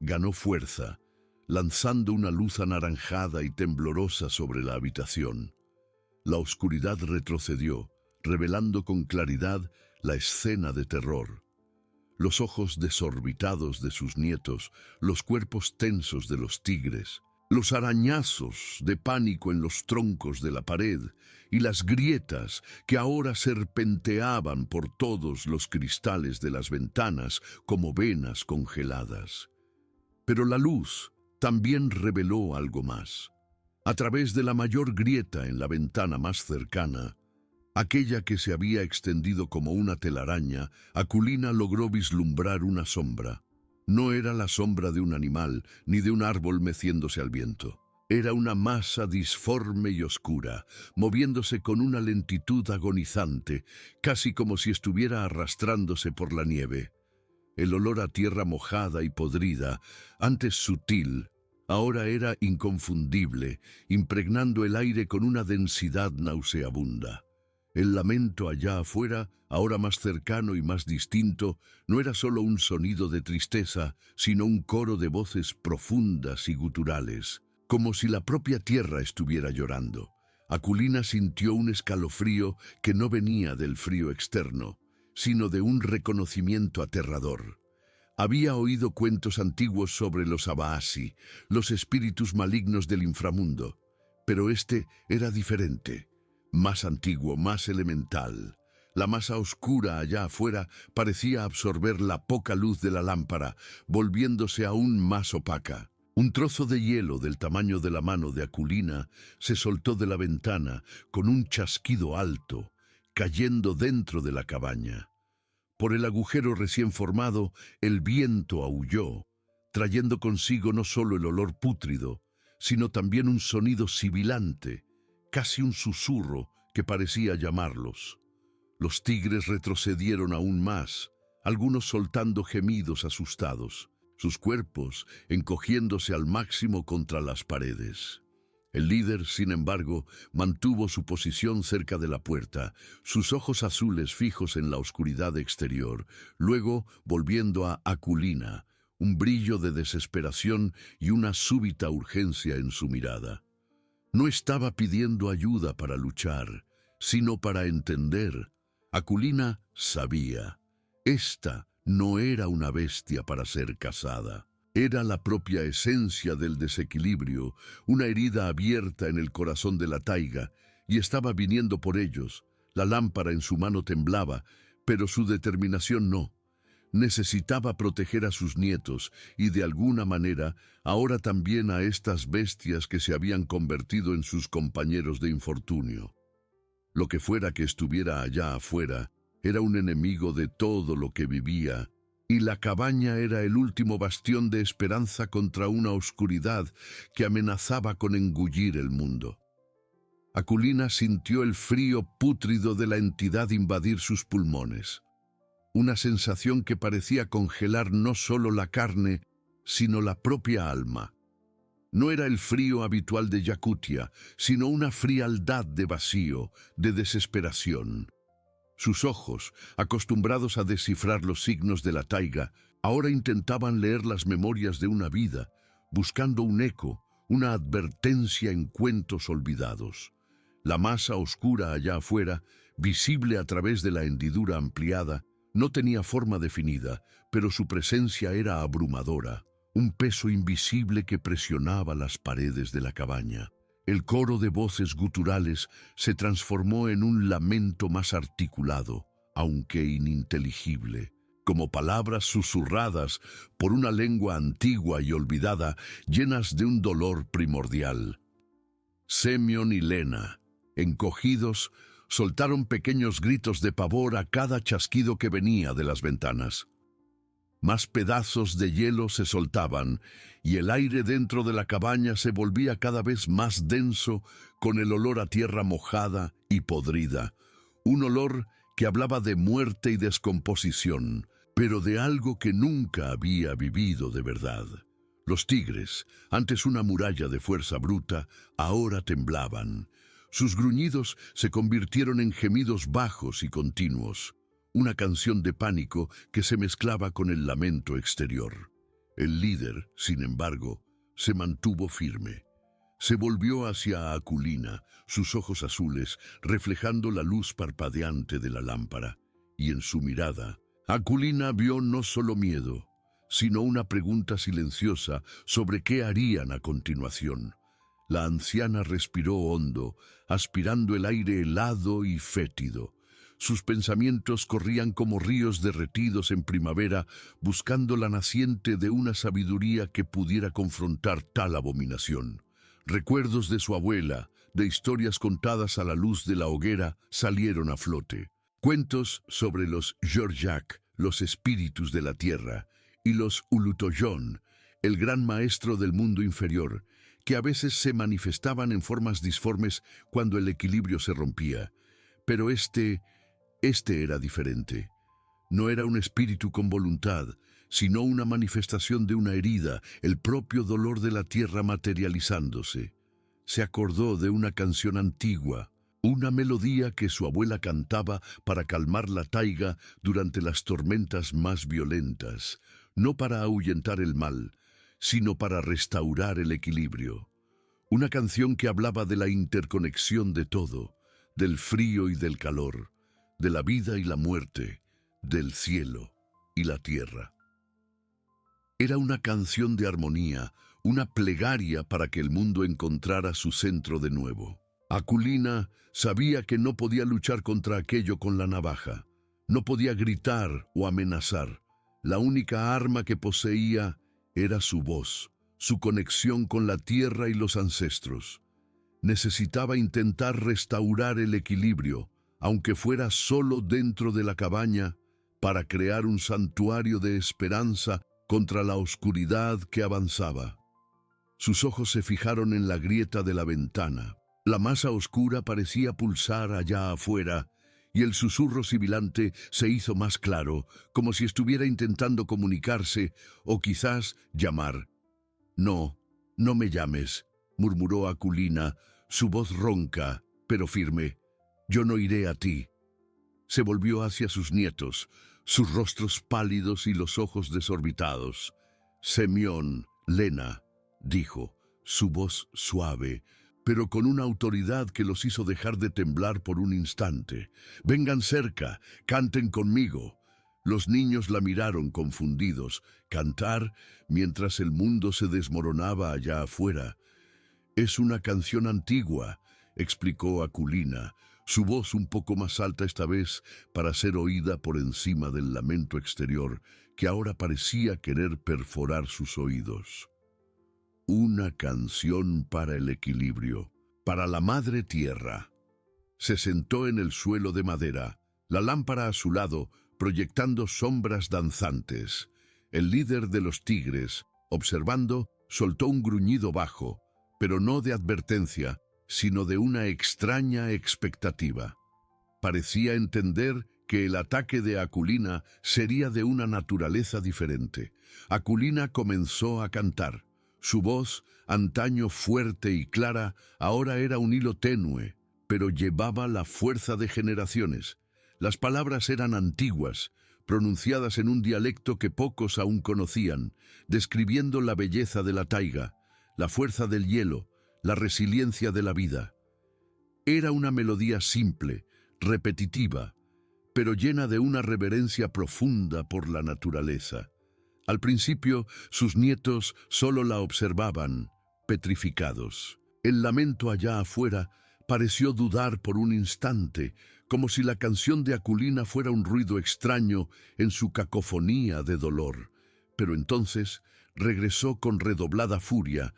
ganó fuerza, lanzando una luz anaranjada y temblorosa sobre la habitación. La oscuridad retrocedió, revelando con claridad la escena de terror. Los ojos desorbitados de sus nietos, los cuerpos tensos de los tigres, los arañazos de pánico en los troncos de la pared y las grietas que ahora serpenteaban por todos los cristales de las ventanas como venas congeladas. Pero la luz también reveló algo más. A través de la mayor grieta en la ventana más cercana, aquella que se había extendido como una telaraña, Akulina logró vislumbrar una sombra. No era la sombra de un animal, ni de un árbol meciéndose al viento. Era una masa disforme y oscura, moviéndose con una lentitud agonizante, casi como si estuviera arrastrándose por la nieve. El olor a tierra mojada y podrida, antes sutil, ahora era inconfundible, impregnando el aire con una densidad nauseabunda. El lamento allá afuera, ahora más cercano y más distinto, no era solo un sonido de tristeza, sino un coro de voces profundas y guturales, como si la propia tierra estuviera llorando. Akulina sintió un escalofrío que no venía del frío externo, sino de un reconocimiento aterrador. Había oído cuentos antiguos sobre los Abaasi, los espíritus malignos del inframundo, pero este era diferente, más antiguo, más elemental. La masa oscura allá afuera parecía absorber la poca luz de la lámpara, volviéndose aún más opaca. Un trozo de hielo del tamaño de la mano de Aculina se soltó de la ventana con un chasquido alto, cayendo dentro de la cabaña. Por el agujero recién formado, el viento aulló, trayendo consigo no solo el olor pútrido, sino también un sonido sibilante, casi un susurro que parecía llamarlos. Los tigres retrocedieron aún más, algunos soltando gemidos asustados, sus cuerpos encogiéndose al máximo contra las paredes. El líder, sin embargo, mantuvo su posición cerca de la puerta, sus ojos azules fijos en la oscuridad exterior, luego volviendo a Aculina, un brillo de desesperación y una súbita urgencia en su mirada. No estaba pidiendo ayuda para luchar, sino para entender. Aculina sabía. Esta no era una bestia para ser cazada. Era la propia esencia del desequilibrio, una herida abierta en el corazón de la taiga, y estaba viniendo por ellos. La lámpara en su mano temblaba, pero su determinación no. Necesitaba proteger a sus nietos y, de alguna manera, ahora también a estas bestias que se habían convertido en sus compañeros de infortunio. Lo que fuera que estuviera allá afuera, era un enemigo de todo lo que vivía, y la cabaña era el último bastión de esperanza contra una oscuridad que amenazaba con engullir el mundo. Aculina sintió el frío pútrido de la entidad invadir sus pulmones, una sensación que parecía congelar no solo la carne, sino la propia alma. No era el frío habitual de Yakutia, sino una frialdad de vacío, de desesperación. Sus ojos, acostumbrados a descifrar los signos de la taiga, ahora intentaban leer las memorias de una vida, buscando un eco, una advertencia en cuentos olvidados. La masa oscura allá afuera, visible a través de la hendidura ampliada, no tenía forma definida, pero su presencia era abrumadora, un peso invisible que presionaba las paredes de la cabaña. El coro de voces guturales se transformó en un lamento más articulado, aunque ininteligible, como palabras susurradas por una lengua antigua y olvidada, llenas de un dolor primordial. Semyon y Lena, encogidos, soltaron pequeños gritos de pavor a cada chasquido que venía de las ventanas. Más pedazos de hielo se soltaban, y el aire dentro de la cabaña se volvía cada vez más denso con el olor a tierra mojada y podrida, un olor que hablaba de muerte y descomposición, pero de algo que nunca había vivido de verdad. Los tigres, antes una muralla de fuerza bruta, ahora temblaban. Sus gruñidos se convirtieron en gemidos bajos y continuos, una canción de pánico que se mezclaba con el lamento exterior. El líder, sin embargo, se mantuvo firme. Se volvió hacia Aculina, sus ojos azules reflejando la luz parpadeante de la lámpara, y en su mirada, Aculina vio no solo miedo, sino una pregunta silenciosa sobre qué harían a continuación. La anciana respiró hondo, aspirando el aire helado y fétido. Sus pensamientos corrían como ríos derretidos en primavera, buscando la naciente de una sabiduría que pudiera confrontar tal abominación. Recuerdos de su abuela, de historias contadas a la luz de la hoguera, salieron a flote. Cuentos sobre los Yorjak, los espíritus de la tierra, y los Ulutoyon, el gran maestro del mundo inferior, que a veces se manifestaban en formas disformes cuando el equilibrio se rompía. Pero este era diferente. No era un espíritu con voluntad, sino una manifestación de una herida, el propio dolor de la tierra materializándose. Se acordó de una canción antigua, una melodía que su abuela cantaba para calmar la taiga durante las tormentas más violentas, no para ahuyentar el mal, sino para restaurar el equilibrio. Una canción que hablaba de la interconexión de todo, del frío y del calor, de la vida y la muerte, del cielo y la tierra. Era una canción de armonía, una plegaria para que el mundo encontrara su centro de nuevo. Aculina sabía que no podía luchar contra aquello con la navaja. No podía gritar o amenazar. La única arma que poseía era su voz, su conexión con la tierra y los ancestros. Necesitaba intentar restaurar el equilibrio, aunque fuera solo dentro de la cabaña, para crear un santuario de esperanza contra la oscuridad que avanzaba. Sus ojos se fijaron en la grieta de la ventana. La masa oscura parecía pulsar allá afuera, y el susurro sibilante se hizo más claro, como si estuviera intentando comunicarse o quizás llamar. «No, no me llames», murmuró Aculina, su voz ronca, pero firme. «Yo no iré a ti». Se volvió hacia sus nietos, sus rostros pálidos y los ojos desorbitados. «Semión, Lena», dijo, su voz suave, pero con una autoridad que los hizo dejar de temblar por un instante. «Vengan cerca, canten conmigo». Los niños la miraron confundidos. Cantar mientras el mundo se desmoronaba allá afuera. «Es una canción antigua», explicó Aculina, su voz un poco más alta esta vez para ser oída por encima del lamento exterior que ahora parecía querer perforar sus oídos. «Una canción para el equilibrio, para la madre tierra». Se sentó en el suelo de madera, la lámpara a su lado, proyectando sombras danzantes. El líder de los tigres, observando, soltó un gruñido bajo, pero no de advertencia, sino de una extraña expectativa. Parecía entender que el ataque de Aculina sería de una naturaleza diferente. Aculina comenzó a cantar. Su voz, antaño fuerte y clara, ahora era un hilo tenue, pero llevaba la fuerza de generaciones. Las palabras eran antiguas, pronunciadas en un dialecto que pocos aún conocían, describiendo la belleza de la taiga, la fuerza del hielo, la resiliencia de la vida. Era una melodía simple, repetitiva, pero llena de una reverencia profunda por la naturaleza. Al principio, sus nietos solo la observaban, petrificados. El lamento allá afuera pareció dudar por un instante, como si la canción de Aculina fuera un ruido extraño en su cacofonía de dolor. Pero entonces regresó con redoblada furia,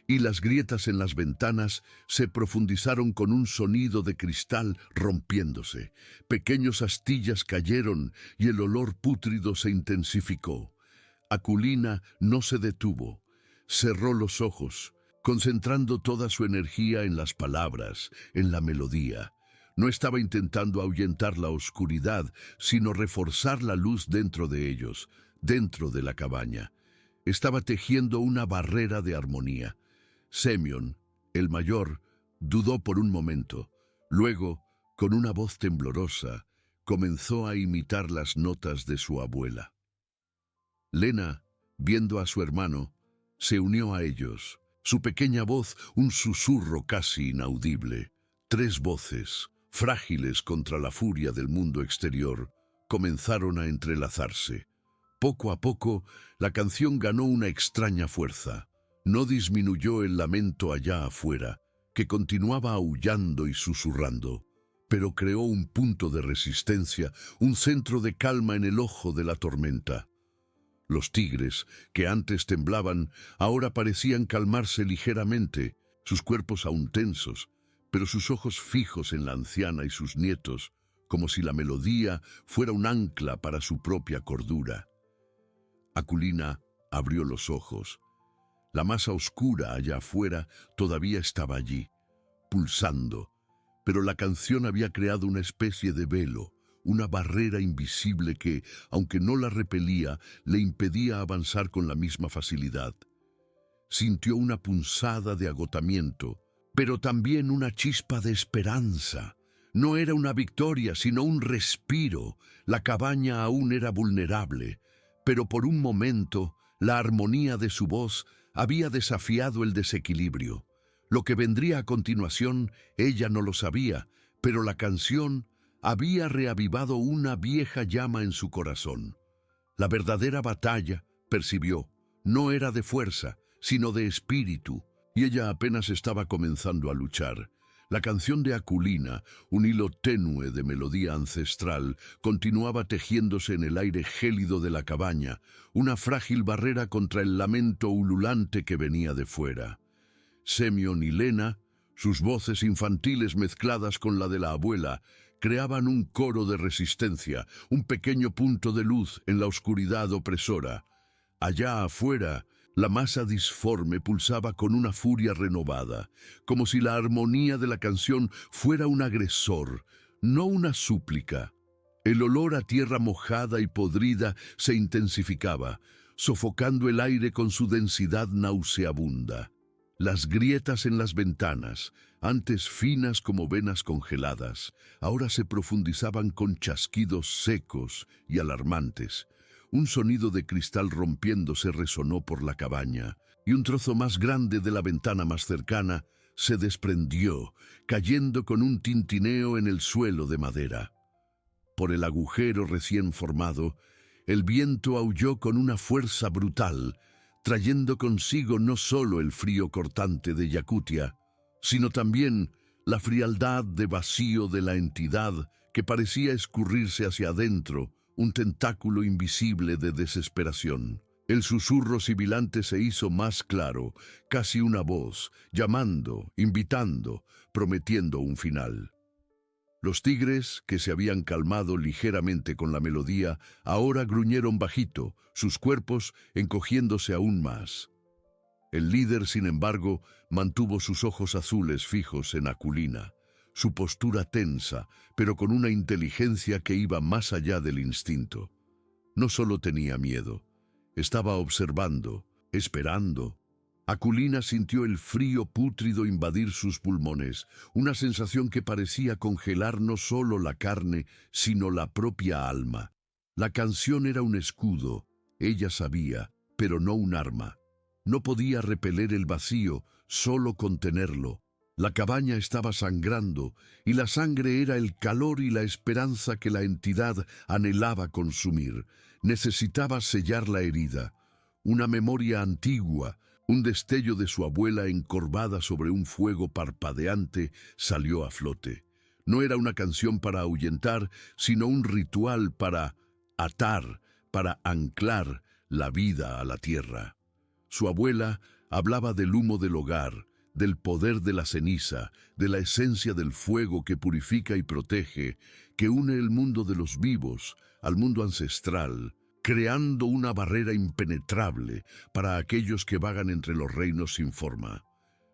y las grietas en las ventanas se profundizaron con un sonido de cristal rompiéndose. Pequeñas astillas cayeron y el olor pútrido se intensificó. Aculina no se detuvo. Cerró los ojos, concentrando toda su energía en las palabras, en la melodía. No estaba intentando ahuyentar la oscuridad, sino reforzar la luz dentro de ellos, dentro de la cabaña. Estaba tejiendo una barrera de armonía. Semión, el mayor, dudó por un momento. Luego, con una voz temblorosa, comenzó a imitar las notas de su abuela. Lena, viendo a su hermano, se unió a ellos. Su pequeña voz, un susurro casi inaudible. 3 voces, frágiles contra la furia del mundo exterior, comenzaron a entrelazarse. Poco a poco, la canción ganó una extraña fuerza. No disminuyó el lamento allá afuera, que continuaba aullando y susurrando, pero creó un punto de resistencia, un centro de calma en el ojo de la tormenta. Los tigres, que antes temblaban, ahora parecían calmarse ligeramente, sus cuerpos aún tensos, pero sus ojos fijos en la anciana y sus nietos, como si la melodía fuera un ancla para su propia cordura. Aculina abrió los ojos. La masa oscura allá afuera todavía estaba allí, pulsando, pero la canción había creado una especie de velo, una barrera invisible que, aunque no la repelía, le impedía avanzar con la misma facilidad. Sintió una punzada de agotamiento, pero también una chispa de esperanza. No era una victoria, sino un respiro. La cabaña aún era vulnerable, pero por un momento la armonía de su voz había desafiado el desequilibrio. Lo que vendría a continuación, ella no lo sabía, pero la canción había reavivado una vieja llama en su corazón. La verdadera batalla, percibió, No era de fuerza, sino de espíritu, y ella apenas estaba comenzando a luchar. La canción de Aculina, un hilo tenue de melodía ancestral, continuaba tejiéndose en el aire gélido de la cabaña, una frágil barrera contra el lamento ululante que venía de fuera. Semyon y Lena, sus voces infantiles mezcladas con la de la abuela, creaban un coro de resistencia, un pequeño punto de luz en la oscuridad opresora. Allá afuera, la masa disforme pulsaba con una furia renovada, como si la armonía de la canción fuera un agresor, no una súplica. El olor a tierra mojada y podrida se intensificaba, sofocando el aire con su densidad nauseabunda. Las grietas en las ventanas, antes finas como venas congeladas, ahora se profundizaban con chasquidos secos y alarmantes. Un sonido de cristal rompiéndose resonó por la cabaña, y un trozo más grande de la ventana más cercana se desprendió, cayendo con un tintineo en el suelo de madera. Por el agujero recién formado, el viento aulló con una fuerza brutal, trayendo consigo no solo el frío cortante de Yakutia, sino también la frialdad de vacío de la entidad que parecía escurrirse hacia adentro, un tentáculo invisible de desesperación. El susurro sibilante se hizo más claro, casi una voz, llamando, invitando, prometiendo un final. Los tigres, que se habían calmado ligeramente con la melodía, ahora gruñeron bajito, sus cuerpos encogiéndose aún más. El líder, sin embargo, mantuvo sus ojos azules fijos en Aculina, su postura tensa, pero con una inteligencia que iba más allá del instinto. No solo tenía miedo, estaba observando, esperando. Aculina sintió el frío pútrido invadir sus pulmones, una sensación que parecía congelar no solo la carne, sino la propia alma. La canción era un escudo, ella sabía, pero no un arma. No podía repeler el vacío, solo contenerlo. La cabaña estaba sangrando, y la sangre era el calor y la esperanza que la entidad anhelaba consumir. Necesitaba sellar la herida. Una memoria antigua, un destello de su abuela encorvada sobre un fuego parpadeante, salió a flote. No era una canción para ahuyentar, sino un ritual para atar, para anclar la vida a la tierra. Su abuela hablaba del humo del hogar, del poder de la ceniza, de la esencia del fuego que purifica y protege, que une el mundo de los vivos al mundo ancestral, creando una barrera impenetrable para aquellos que vagan entre los reinos sin forma.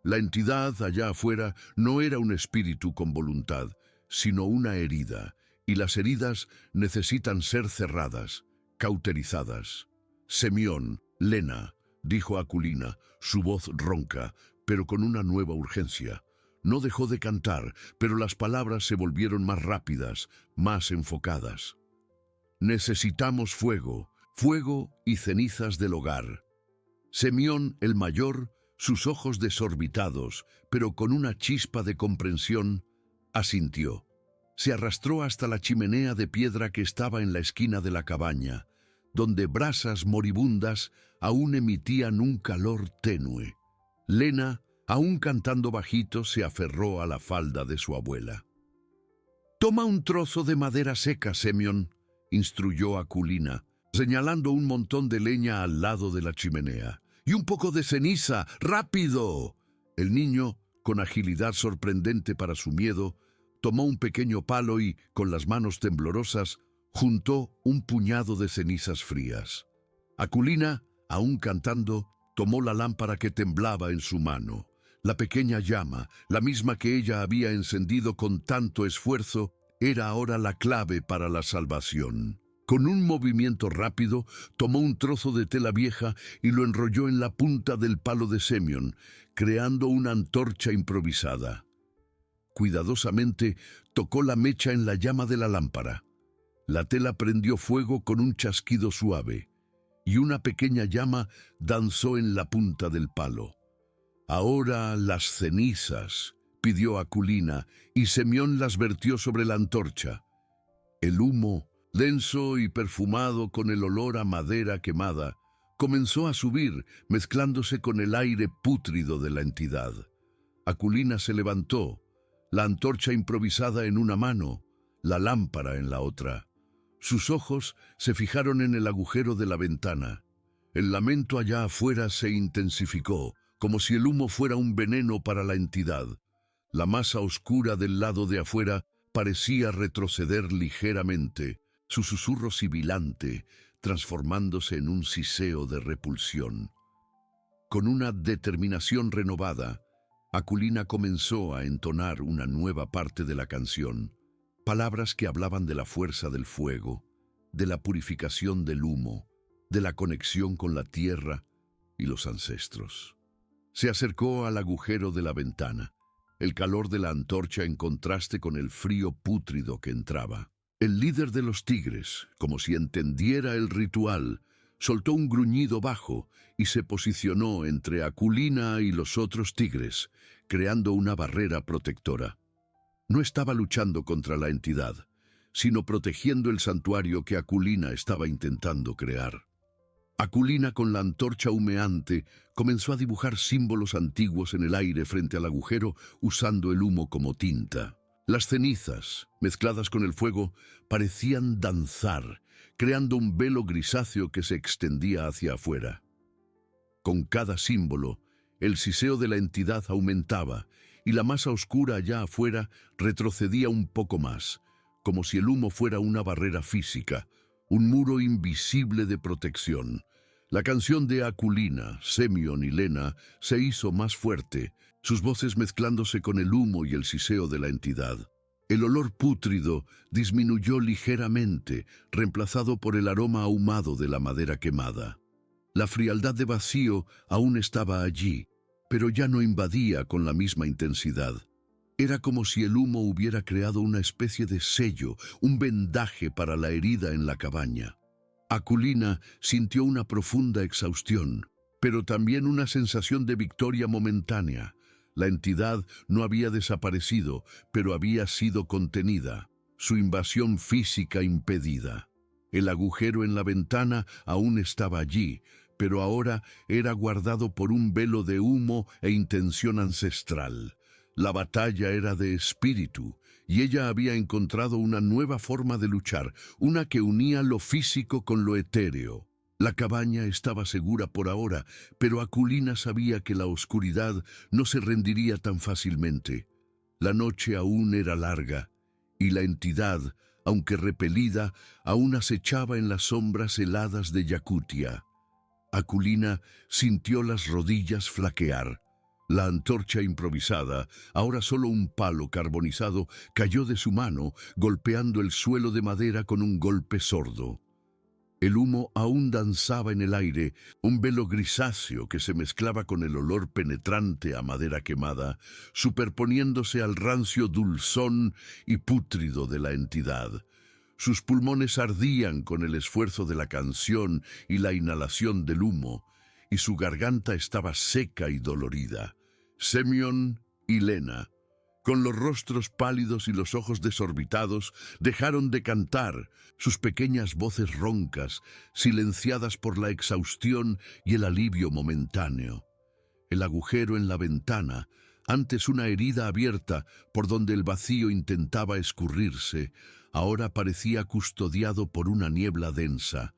La entidad allá afuera no era un espíritu con voluntad, sino una herida, y las heridas necesitan ser cerradas, cauterizadas. Semyon, Lena, dijo Aculina, su voz ronca, pero con una nueva urgencia. No dejó de cantar, pero las palabras se volvieron más rápidas, más enfocadas. Necesitamos fuego, fuego y cenizas del hogar. Semyon, el mayor, sus ojos desorbitados, pero con una chispa de comprensión, asintió. Se arrastró hasta la chimenea de piedra que estaba en la esquina de la cabaña, donde brasas moribundas aún emitían un calor tenue. Lena, aún cantando bajito, se aferró a la falda de su abuela. «Toma un trozo de madera seca, Semyon», instruyó Aculina, señalando un montón de leña al lado de la chimenea. «Y un poco de ceniza, rápido». El niño, con agilidad sorprendente para su miedo, tomó un pequeño palo y, con las manos temblorosas, juntó un puñado de cenizas frías. Aculina, aún cantando, tomó la lámpara que temblaba en su mano. La pequeña llama, la misma que ella había encendido con tanto esfuerzo, era ahora la clave para la salvación. Con un movimiento rápido, tomó un trozo de tela vieja y lo enrolló en la punta del palo de Semyon, creando una antorcha improvisada. Cuidadosamente, tocó la mecha en la llama de la lámpara. La tela prendió fuego con un chasquido suave, y una pequeña llama danzó en la punta del palo. «Ahora las cenizas», pidió Aculina, y Semyon las vertió sobre la antorcha. El humo, denso y perfumado con el olor a madera quemada, comenzó a subir, mezclándose con el aire pútrido de la entidad. Aculina se levantó, la antorcha improvisada en una mano, la lámpara en la otra. Sus ojos se fijaron en el agujero de la ventana. El lamento allá afuera se intensificó, como si el humo fuera un veneno para la entidad. La masa oscura del lado de afuera parecía retroceder ligeramente, su susurro sibilante, transformándose en un siseo de repulsión. Con una determinación renovada, Aculina comenzó a entonar una nueva parte de la canción, palabras que hablaban de la fuerza del fuego, de la purificación del humo, de la conexión con la tierra y los ancestros. Se acercó al agujero de la ventana, el calor de la antorcha en contraste con el frío pútrido que entraba. El líder de los tigres, como si entendiera el ritual, soltó un gruñido bajo y se posicionó entre Aculina y los otros tigres, creando una barrera protectora. No estaba luchando contra la entidad, sino protegiendo el santuario que Aculina estaba intentando crear. Aculina, con la antorcha humeante, comenzó a dibujar símbolos antiguos en el aire frente al agujero, usando el humo como tinta. Las cenizas, mezcladas con el fuego, parecían danzar, creando un velo grisáceo que se extendía hacia afuera. Con cada símbolo, el siseo de la entidad aumentaba, y la masa oscura allá afuera retrocedía un poco más, como si el humo fuera una barrera física, un muro invisible de protección. La canción de Aculina, Semyon y Lena se hizo más fuerte, sus voces mezclándose con el humo y el siseo de la entidad. El olor pútrido disminuyó ligeramente, reemplazado por el aroma ahumado de la madera quemada. La frialdad de vacío aún estaba allí, pero ya no invadía con la misma intensidad. Era como si el humo hubiera creado una especie de sello, un vendaje para la herida en la cabaña. Aculina sintió una profunda exhaustión, pero también una sensación de victoria momentánea. La entidad no había desaparecido, pero había sido contenida, su invasión física impedida. El agujero en la ventana aún estaba allí, pero ahora era guardado por un velo de humo e intención ancestral. La batalla era de espíritu, y ella había encontrado una nueva forma de luchar, una que unía lo físico con lo etéreo. La cabaña estaba segura por ahora, pero Aculina sabía que la oscuridad no se rendiría tan fácilmente. La noche aún era larga, y la entidad, aunque repelida, aún acechaba en las sombras heladas de Yakutia. Aculina sintió las rodillas flaquear. La antorcha improvisada, ahora solo un palo carbonizado, cayó de su mano, golpeando el suelo de madera con un golpe sordo. El humo aún danzaba en el aire, un velo grisáceo que se mezclaba con el olor penetrante a madera quemada, superponiéndose al rancio dulzón y pútrido de la entidad. Sus pulmones ardían con el esfuerzo de la canción y la inhalación del humo, y su garganta estaba seca y dolorida. Semyon y Lena, con los rostros pálidos y los ojos desorbitados, dejaron de cantar, sus pequeñas voces roncas, silenciadas por la exhaustión y el alivio momentáneo. El agujero en la ventana, antes una herida abierta por donde el vacío intentaba escurrirse, ahora parecía custodiado por una niebla densa.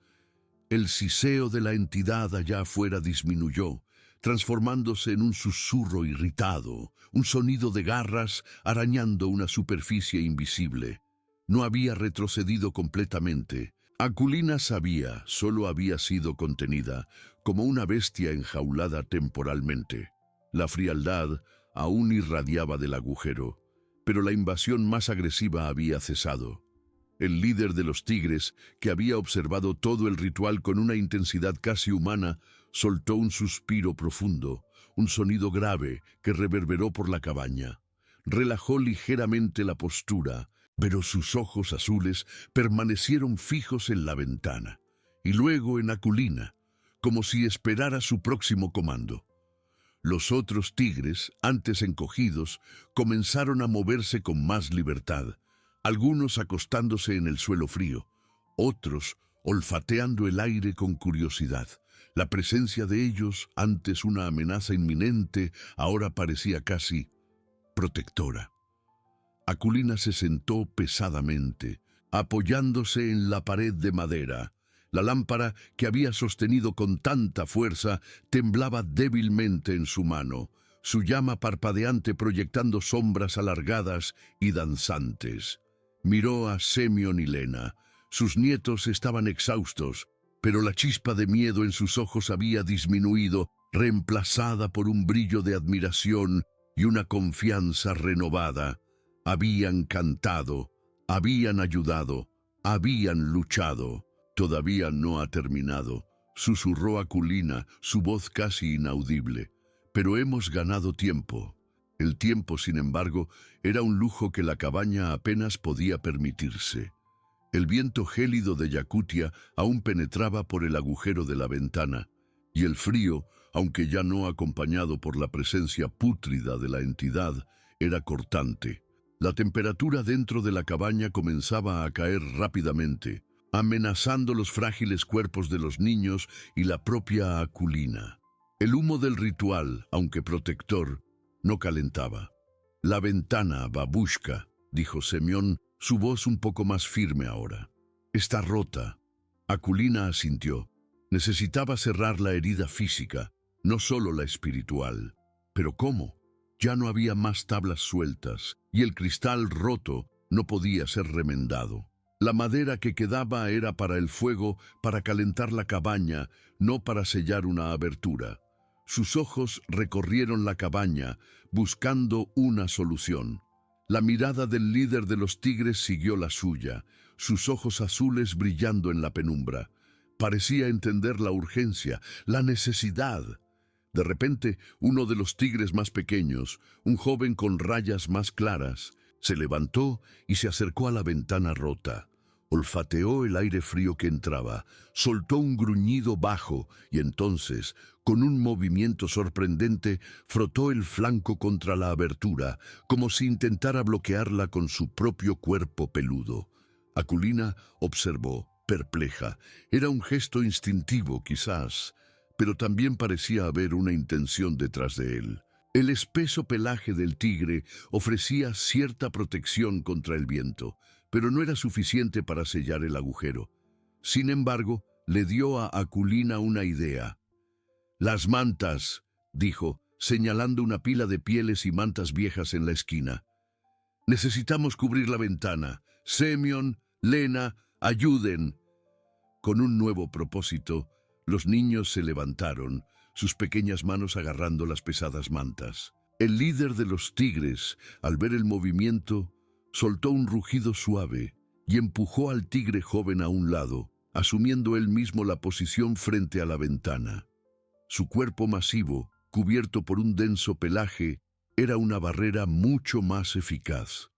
El siseo de la entidad allá afuera disminuyó, transformándose en un susurro irritado, un sonido de garras arañando una superficie invisible. No había retrocedido completamente. Aculina sabía, solo había sido contenida, como una bestia enjaulada temporalmente. La frialdad aún irradiaba del agujero, pero la invasión más agresiva había cesado. El líder de los tigres, que había observado todo el ritual con una intensidad casi humana, soltó un suspiro profundo, un sonido grave que reverberó por la cabaña. Relajó ligeramente la postura, pero sus ojos azules permanecieron fijos en la ventana, y luego en Aculina, como si esperara su próximo comando. Los otros tigres, antes encogidos, comenzaron a moverse con más libertad, algunos acostándose en el suelo frío, otros olfateando el aire con curiosidad. La presencia de ellos, antes una amenaza inminente, ahora parecía casi protectora. Aculina se sentó pesadamente, apoyándose en la pared de madera. La lámpara que había sostenido con tanta fuerza temblaba débilmente en su mano, su llama parpadeante proyectando sombras alargadas y danzantes. Miró a Semyon y Lena. Sus nietos estaban exhaustos, pero la chispa de miedo en sus ojos había disminuido, reemplazada por un brillo de admiración y una confianza renovada. Habían cantado, habían ayudado, habían luchado. Todavía no ha terminado, susurró Aculina, su voz casi inaudible. Pero hemos ganado tiempo. El tiempo, sin embargo, era un lujo que la cabaña apenas podía permitirse. El viento gélido de Yakutia aún penetraba por el agujero de la ventana, y el frío, aunque ya no acompañado por la presencia pútrida de la entidad, era cortante. La temperatura dentro de la cabaña comenzaba a caer rápidamente, amenazando los frágiles cuerpos de los niños y la propia Aculina. El humo del ritual, aunque protector, no calentaba. «La ventana, babushka», dijo Semyon, su voz un poco más firme ahora. «Está rota». Aculina asintió. Necesitaba cerrar la herida física, no solo la espiritual. ¿Pero cómo? Ya no había más tablas sueltas, y el cristal roto no podía ser remendado. La madera que quedaba era para el fuego, para calentar la cabaña, no para sellar una abertura. Sus ojos recorrieron la cabaña, buscando una solución. La mirada del líder de los tigres siguió la suya, sus ojos azules brillando en la penumbra. Parecía entender la urgencia, la necesidad. De repente, uno de los tigres más pequeños, un joven con rayas más claras, se levantó y se acercó a la ventana rota. Olfateó el aire frío que entraba, soltó un gruñido bajo y entonces, con un movimiento sorprendente, frotó el flanco contra la abertura, como si intentara bloquearla con su propio cuerpo peludo. Aculina observó, perpleja. Era un gesto instintivo, quizás, pero también parecía haber una intención detrás de él. El espeso pelaje del tigre ofrecía cierta protección contra el viento, pero no era suficiente para sellar el agujero. Sin embargo, le dio a Aculina una idea. «Las mantas», dijo, señalando una pila de pieles y mantas viejas en la esquina. «Necesitamos cubrir la ventana. Semyon, Lena, ayuden». Con un nuevo propósito, los niños se levantaron, sus pequeñas manos agarrando las pesadas mantas. El líder de los tigres, al ver el movimiento, soltó un rugido suave y empujó al tigre joven a un lado, asumiendo él mismo la posición frente a la ventana. Su cuerpo masivo, cubierto por un denso pelaje, era una barrera mucho más eficaz.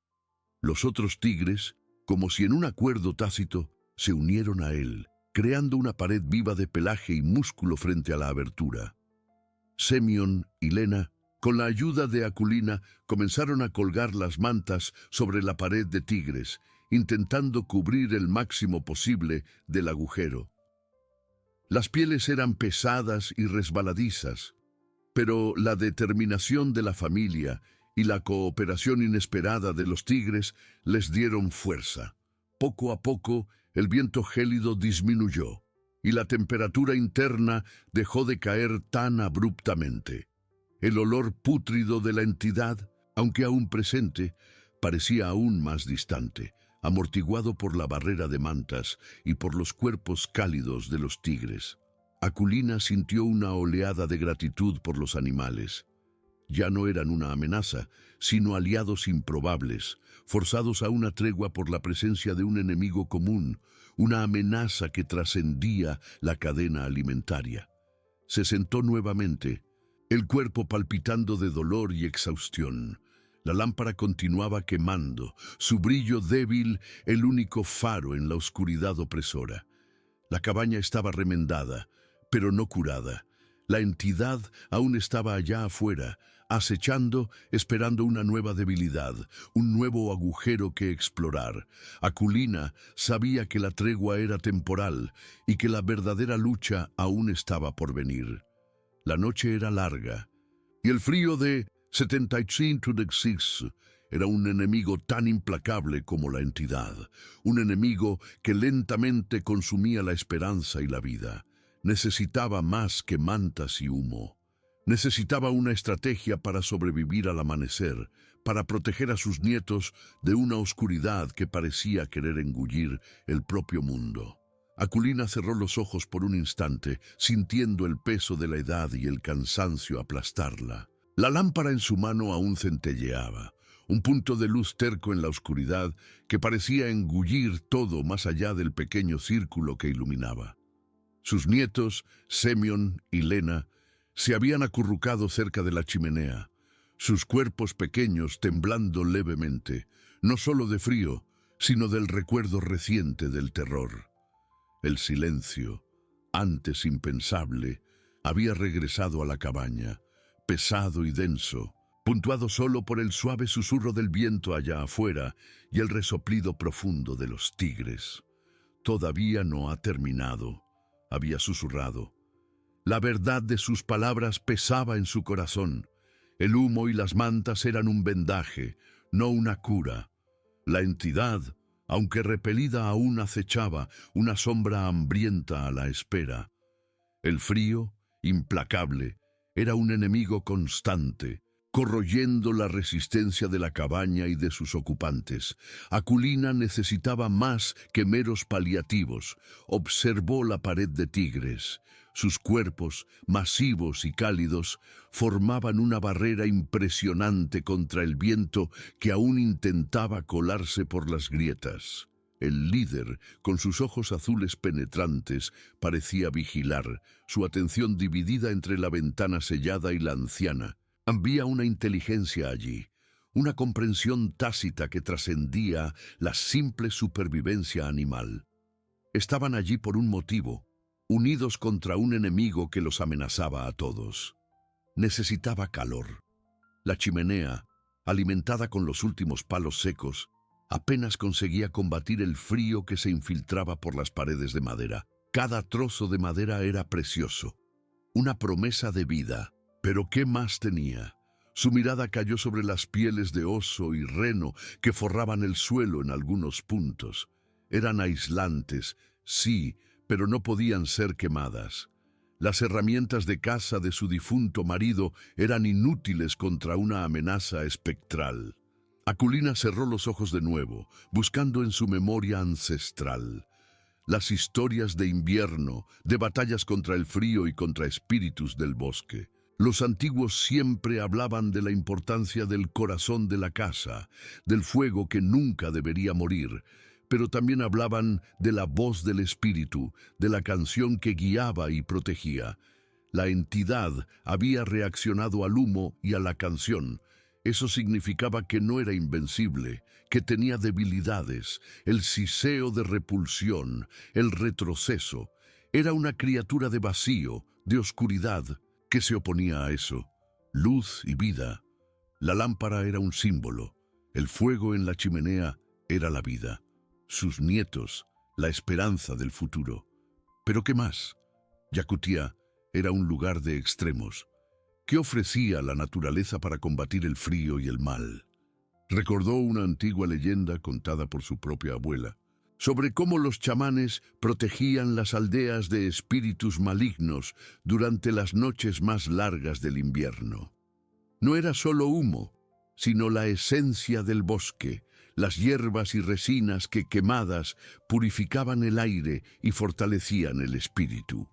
Los otros tigres, como si en un acuerdo tácito, se unieron a él, creando una pared viva de pelaje y músculo frente a la abertura. Semyon y Lena, con la ayuda de Aculina, comenzaron a colgar las mantas sobre la pared de tigres, intentando cubrir el máximo posible del agujero. Las pieles eran pesadas y resbaladizas, pero la determinación de la familia y la cooperación inesperada de los tigres les dieron fuerza. Poco a poco, el viento gélido disminuyó y la temperatura interna dejó de caer tan abruptamente. El olor pútrido de la entidad, aunque aún presente, parecía aún más distante, amortiguado por la barrera de mantas y por los cuerpos cálidos de los tigres. Aculina sintió una oleada de gratitud por los animales. Ya no eran una amenaza, sino aliados improbables, forzados a una tregua por la presencia de un enemigo común, una amenaza que trascendía la cadena alimentaria. Se sentó nuevamente, el cuerpo palpitando de dolor y exhaustión. La lámpara continuaba quemando, su brillo débil el único faro en la oscuridad opresora. La cabaña estaba remendada, pero no curada. La entidad aún estaba allá afuera, acechando, esperando una nueva debilidad, un nuevo agujero que explorar. Aculina sabía que la tregua era temporal y que la verdadera lucha aún estaba por venir. La noche era larga, y el frío de 75 era un enemigo tan implacable como la entidad, un enemigo que lentamente consumía la esperanza y la vida. Necesitaba más que mantas y humo. Necesitaba una estrategia para sobrevivir al amanecer, para proteger a sus nietos de una oscuridad que parecía querer engullir el propio mundo. Aculina cerró los ojos por un instante, sintiendo el peso de la edad y el cansancio aplastarla. La lámpara en su mano aún centelleaba, un punto de luz terco en la oscuridad que parecía engullir todo más allá del pequeño círculo que iluminaba. Sus nietos, Semyon y Lena, se habían acurrucado cerca de la chimenea, sus cuerpos pequeños temblando levemente, no solo de frío, sino del recuerdo reciente del terror. El silencio, antes impensable, había regresado a la cabaña, pesado y denso, puntuado solo por el suave susurro del viento allá afuera y el resoplido profundo de los tigres. «Todavía no ha terminado», había susurrado. La verdad de sus palabras pesaba en su corazón. El humo y las mantas eran un vendaje, no una cura. La entidad, aunque repelida, aún acechaba, una sombra hambrienta a la espera. El frío, implacable, era un enemigo constante, corroyendo la resistencia de la cabaña y de sus ocupantes. Aculina necesitaba más que meros paliativos. Observó la pared de tigres. Sus cuerpos, masivos y cálidos, formaban una barrera impresionante contra el viento que aún intentaba colarse por las grietas. El líder, con sus ojos azules penetrantes, parecía vigilar, su atención dividida entre la ventana sellada y la anciana. Había una inteligencia allí, una comprensión tácita que trascendía la simple supervivencia animal. Estaban allí por un motivo, unidos contra un enemigo que los amenazaba a todos. Necesitaba calor. La chimenea, alimentada con los últimos palos secos, apenas conseguía combatir el frío que se infiltraba por las paredes de madera. Cada trozo de madera era precioso, una promesa de vida. Pero ¿qué más tenía? Su mirada cayó sobre las pieles de oso y reno que forraban el suelo en algunos puntos. Eran aislantes, sí, pero no podían ser quemadas. Las herramientas de caza de su difunto marido eran inútiles contra una amenaza espectral. Aculina cerró los ojos de nuevo, buscando en su memoria ancestral. Las historias de invierno, de batallas contra el frío y contra espíritus del bosque. Los antiguos siempre hablaban de la importancia del corazón de la casa, del fuego que nunca debería morir, pero también hablaban de la voz del espíritu, de la canción que guiaba y protegía. La entidad había reaccionado al humo y a la canción. Eso significaba que no era invencible, que tenía debilidades, el siseo de repulsión, el retroceso. Era una criatura de vacío, de oscuridad. ¿Qué se oponía a eso? Luz y vida. La lámpara era un símbolo. El fuego en la chimenea era la vida. Sus nietos, la esperanza del futuro. ¿Pero qué más? Yakutia era un lugar de extremos. ¿Qué ofrecía la naturaleza para combatir el frío y el mal? Recordó una antigua leyenda contada por su propia abuela, sobre cómo los chamanes protegían las aldeas de espíritus malignos durante las noches más largas del invierno. No era solo humo, sino la esencia del bosque, las hierbas y resinas que quemadas purificaban el aire y fortalecían el espíritu.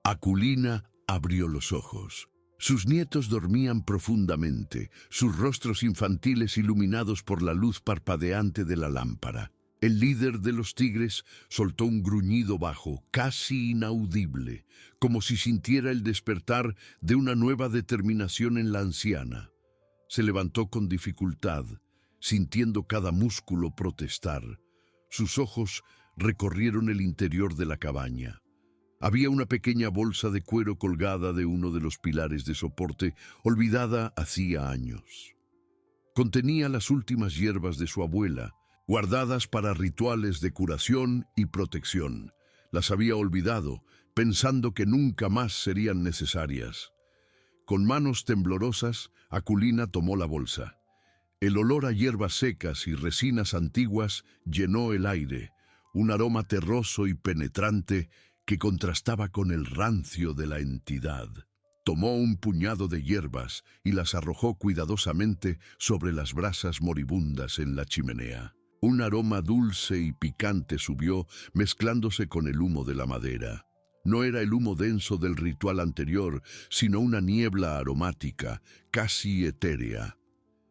Aculina abrió los ojos. Sus nietos dormían profundamente, sus rostros infantiles iluminados por la luz parpadeante de la lámpara. El líder de los tigres soltó un gruñido bajo, casi inaudible, como si sintiera el despertar de una nueva determinación en la anciana. Se levantó con dificultad, sintiendo cada músculo protestar. Sus ojos recorrieron el interior de la cabaña. Había una pequeña bolsa de cuero colgada de uno de los pilares de soporte, olvidada hacía años. Contenía las últimas hierbas de su abuela, guardadas para rituales de curación y protección. Las había olvidado, pensando que nunca más serían necesarias. Con manos temblorosas, Aculina tomó la bolsa. El olor a hierbas secas y resinas antiguas llenó el aire, un aroma terroso y penetrante que contrastaba con el rancio de la entidad. Tomó un puñado de hierbas y las arrojó cuidadosamente sobre las brasas moribundas en la chimenea. Un aroma dulce y picante subió, mezclándose con el humo de la madera. No era el humo denso del ritual anterior, sino una niebla aromática, casi etérea.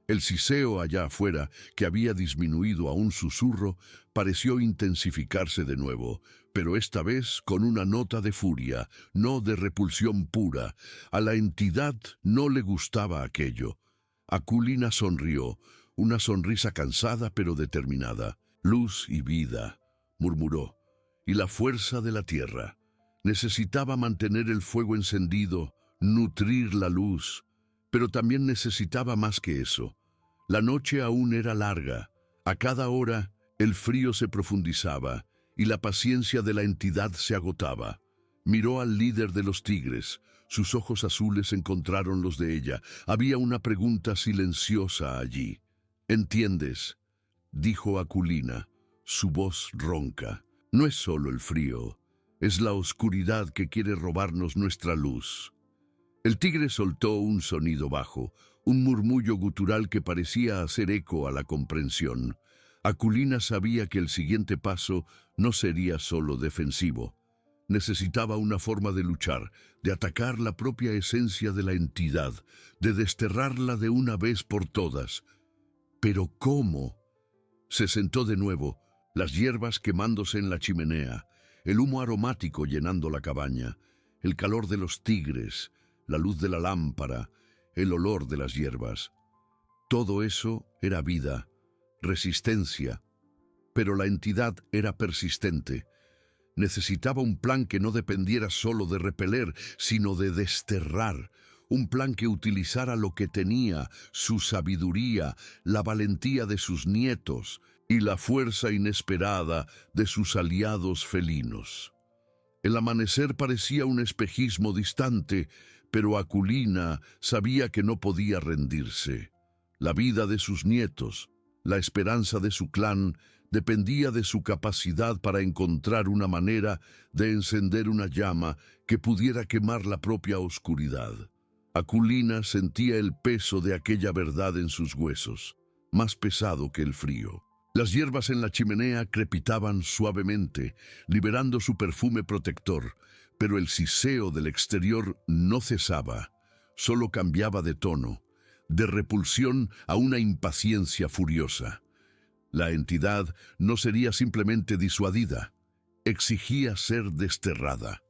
El siseo allá afuera, que había disminuido a un susurro, pareció intensificarse de nuevo, pero esta vez con una nota de furia, no de repulsión pura. A la entidad no le gustaba aquello. Aculina sonrió, una sonrisa cansada pero determinada. Luz y vida, murmuró, y la fuerza de la tierra. Necesitaba mantener el fuego encendido, nutrir la luz, pero también necesitaba más que eso. La noche aún era larga. A cada hora el frío se profundizaba y la paciencia de la entidad se agotaba. Miró al líder de los tigres. Sus ojos azules encontraron los de ella. Había una pregunta silenciosa allí. «¿Entiendes?», dijo Aculina, su voz ronca. «No es solo el frío, es la oscuridad que quiere robarnos nuestra luz». El tigre soltó un sonido bajo, un murmullo gutural que parecía hacer eco a la comprensión. Aculina sabía que el siguiente paso no sería solo defensivo. Necesitaba una forma de luchar, de atacar la propia esencia de la entidad, de desterrarla de una vez por todas. ¿Pero cómo? Se sentó de nuevo, las hierbas quemándose en la chimenea, el humo aromático llenando la cabaña, el calor de los tigres, la luz de la lámpara, el olor de las hierbas. Todo eso era vida, resistencia, pero la entidad era persistente. Necesitaba un plan que no dependiera solo de repeler, sino de desterrar, un plan que utilizara lo que tenía, su sabiduría, la valentía de sus nietos y la fuerza inesperada de sus aliados felinos. El amanecer parecía un espejismo distante, pero Aculina sabía que no podía rendirse. La vida de sus nietos, la esperanza de su clan, dependía de su capacidad para encontrar una manera de encender una llama que pudiera quemar la propia oscuridad. Aculina sentía el peso de aquella verdad en sus huesos, más pesado que el frío. Las hierbas en la chimenea crepitaban suavemente, liberando su perfume protector, pero el siseo del exterior no cesaba, solo cambiaba de tono, de repulsión a una impaciencia furiosa. La entidad no sería simplemente disuadida, exigía ser desterrada.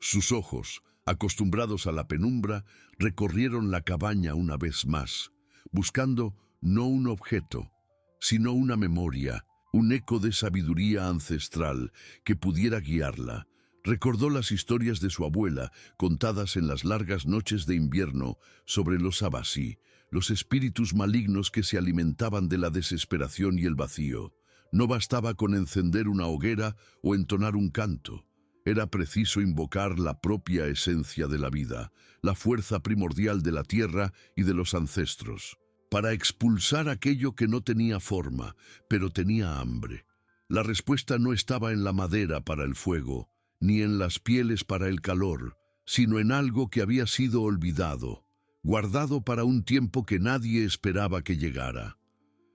Sus ojos, acostumbrados a la penumbra, recorrieron la cabaña una vez más, buscando no un objeto, sino una memoria, un eco de sabiduría ancestral que pudiera guiarla. Recordó las historias de su abuela, contadas en las largas noches de invierno sobre los abasí, los espíritus malignos que se alimentaban de la desesperación y el vacío. No bastaba con encender una hoguera o entonar un canto. Era preciso invocar la propia esencia de la vida, la fuerza primordial de la tierra y de los ancestros, para expulsar aquello que no tenía forma, pero tenía hambre. La respuesta no estaba en la madera para el fuego, ni en las pieles para el calor, sino en algo que había sido olvidado, guardado para un tiempo que nadie esperaba que llegara.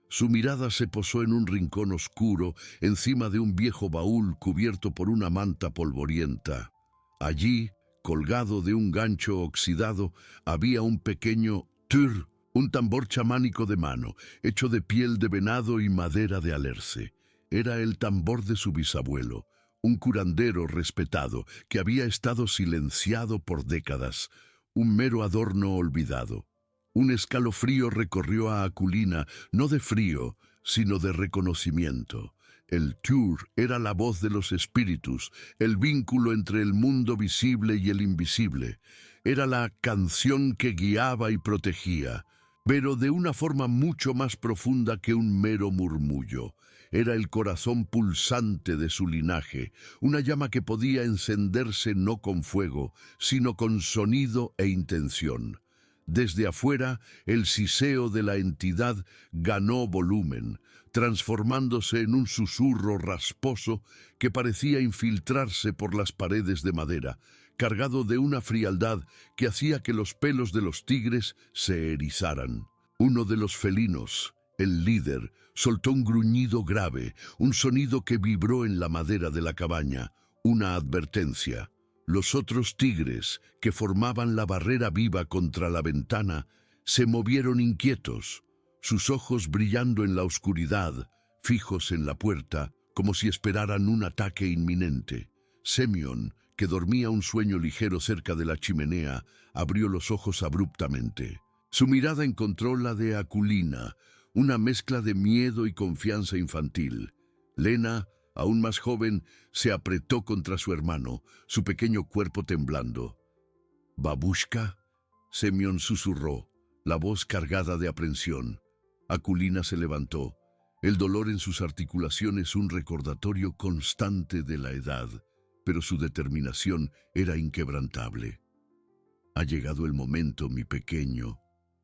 Su mirada se posó en un rincón oscuro, encima de un viejo baúl cubierto por una manta polvorienta. Allí, colgado de un gancho oxidado, había un pequeño tur, un tambor chamánico de mano, hecho de piel de venado y madera de alerce. Era el tambor de su bisabuelo, un curandero respetado que había estado silenciado por décadas, un mero adorno olvidado. Un escalofrío recorrió a Aculina, no de frío, sino de reconocimiento. El Tur era la voz de los espíritus, el vínculo entre el mundo visible y el invisible. Era la canción que guiaba y protegía, pero de una forma mucho más profunda que un mero murmullo. Era el corazón pulsante de su linaje, una llama que podía encenderse no con fuego, sino con sonido e intención. Desde afuera, el siseo de la entidad ganó volumen, transformándose en un susurro rasposo que parecía infiltrarse por las paredes de madera, cargado de una frialdad que hacía que los pelos de los tigres se erizaran. Uno de los felinos, el líder, soltó un gruñido grave, un sonido que vibró en la madera de la cabaña, una advertencia. Los otros tigres, que formaban la barrera viva contra la ventana, se movieron inquietos, sus ojos brillando en la oscuridad, fijos en la puerta, como si esperaran un ataque inminente. Semyon, que dormía un sueño ligero cerca de la chimenea, abrió los ojos abruptamente. Su mirada encontró la de Akulina, una mezcla de miedo y confianza infantil. Lena, aún más joven, se apretó contra su hermano, su pequeño cuerpo temblando. «¿Babushka?», Semyon susurró, la voz cargada de aprensión. Akulina se levantó, el dolor en sus articulaciones un recordatorio constante de la edad, pero su determinación era inquebrantable. «Ha llegado el momento, mi pequeño»,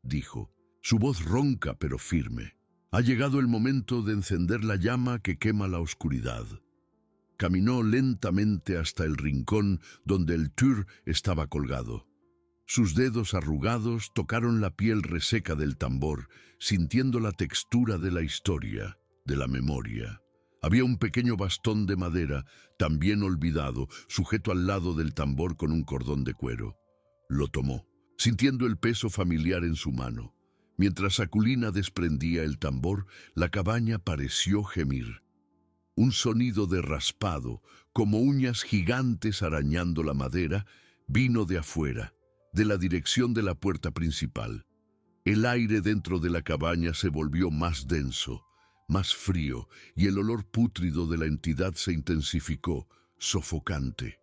dijo, su voz ronca pero firme. «Ha llegado el momento de encender la llama que quema la oscuridad». Caminó lentamente hasta el rincón donde el Tur estaba colgado. Sus dedos arrugados tocaron la piel reseca del tambor, sintiendo la textura de la historia, de la memoria. Había un pequeño bastón de madera, también olvidado, sujeto al lado del tambor con un cordón de cuero. Lo tomó, sintiendo el peso familiar en su mano. Mientras Akulina desprendía el tambor, la cabaña pareció gemir. Un sonido de raspado, como uñas gigantes arañando la madera, vino de afuera, de la dirección de la puerta principal. El aire dentro de la cabaña se volvió más denso, más frío, y el olor pútrido de la entidad se intensificó, sofocante.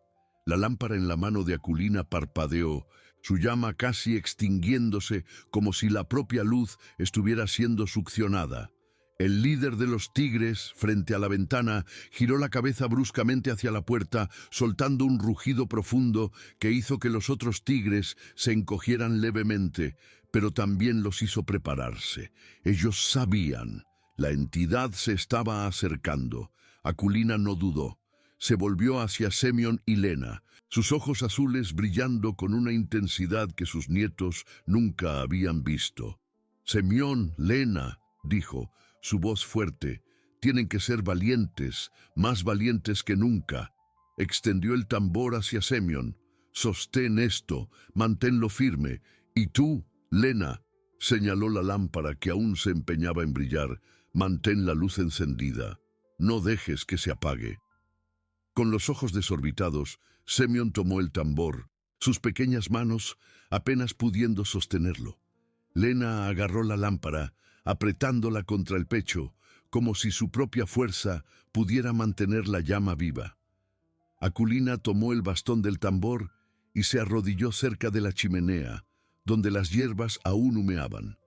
La lámpara en la mano de Akulina parpadeó, su llama casi extinguiéndose como si la propia luz estuviera siendo succionada. El líder de los tigres, frente a la ventana, giró la cabeza bruscamente hacia la puerta, soltando un rugido profundo que hizo que los otros tigres se encogieran levemente, pero también los hizo prepararse. Ellos sabían. La entidad se estaba acercando. Akulina no dudó. Se volvió hacia Semyon y Lena, sus ojos azules brillando con una intensidad que sus nietos nunca habían visto. «Semyon, Lena», dijo, su voz fuerte, «tienen que ser valientes, más valientes que nunca». Extendió el tambor hacia Semyon. «Sostén esto, manténlo firme. Y tú, Lena», señaló la lámpara que aún se empeñaba en brillar, «mantén la luz encendida. No dejes que se apague». Con los ojos desorbitados, Semyon tomó el tambor, sus pequeñas manos apenas pudiendo sostenerlo. Lena agarró la lámpara, apretándola contra el pecho, como si su propia fuerza pudiera mantener la llama viva. Akulina tomó el bastón del tambor y se arrodilló cerca de la chimenea, donde las hierbas aún humeaban.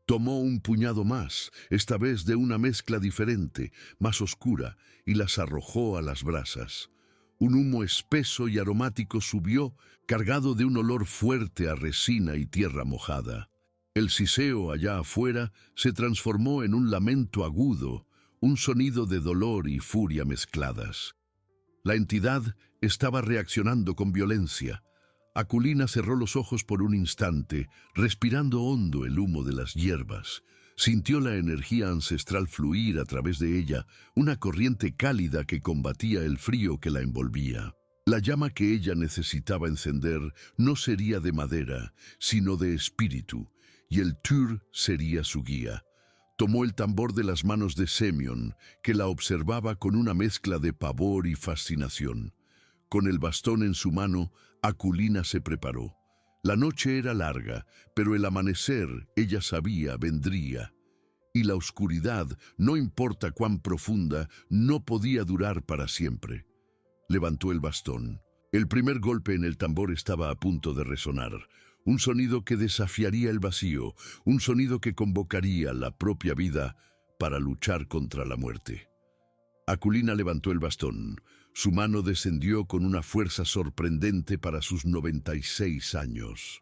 Tomó un puñado más, esta vez de una mezcla diferente, más oscura, y las arrojó a las brasas. Un humo espeso y aromático subió, cargado de un olor fuerte a resina y tierra mojada. El siseo allá afuera se transformó en un lamento agudo, un sonido de dolor y furia mezcladas. La entidad estaba reaccionando con violencia. Akulina cerró los ojos por un instante, respirando hondo el humo de las hierbas. Sintió la energía ancestral fluir a través de ella, una corriente cálida que combatía el frío que la envolvía. La llama que ella necesitaba encender no sería de madera, sino de espíritu, y el Tur sería su guía. Tomó el tambor de las manos de Semyon, que la observaba con una mezcla de pavor y fascinación. Con el bastón en su mano, Akulina se preparó. La noche era larga, pero el amanecer, ella sabía, vendría. y la oscuridad, no importa cuán profunda, no podía durar para siempre. Levantó el bastón. El primer golpe en el tambor estaba a punto de resonar. Un sonido que desafiaría el vacío, un sonido que convocaría la propia vida para luchar contra la muerte. Aculina levantó el bastón. Su mano descendió con una fuerza sorprendente para sus 96 años.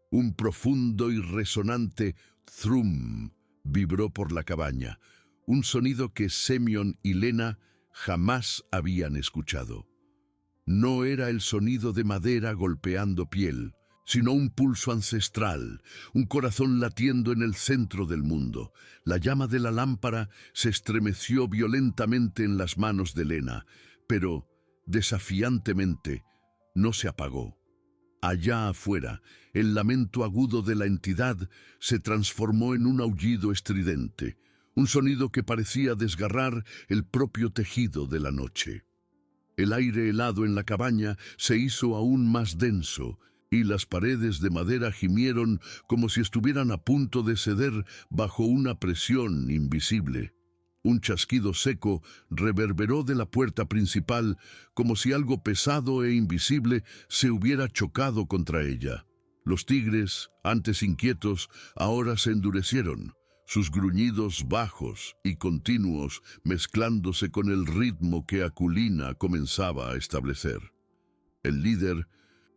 Un profundo y resonante thrum vibró por la cabaña, un sonido que Semyon y Lena jamás habían escuchado. No era el sonido de madera golpeando piel, sino un pulso ancestral, un corazón latiendo en el centro del mundo. La llama de la lámpara se estremeció violentamente en las manos de Lena, pero, desafiantemente, no se apagó. Allá afuera, el lamento agudo de la entidad se transformó en un aullido estridente, un sonido que parecía desgarrar el propio tejido de la noche. El aire helado en la cabaña se hizo aún más denso, y las paredes de madera gimieron como si estuvieran a punto de ceder bajo una presión invisible. Un chasquido seco reverberó de la puerta principal como si algo pesado e invisible se hubiera chocado contra ella. Los tigres, antes inquietos, ahora se endurecieron, sus gruñidos bajos y continuos mezclándose con el ritmo que Aculina comenzaba a establecer. El líder,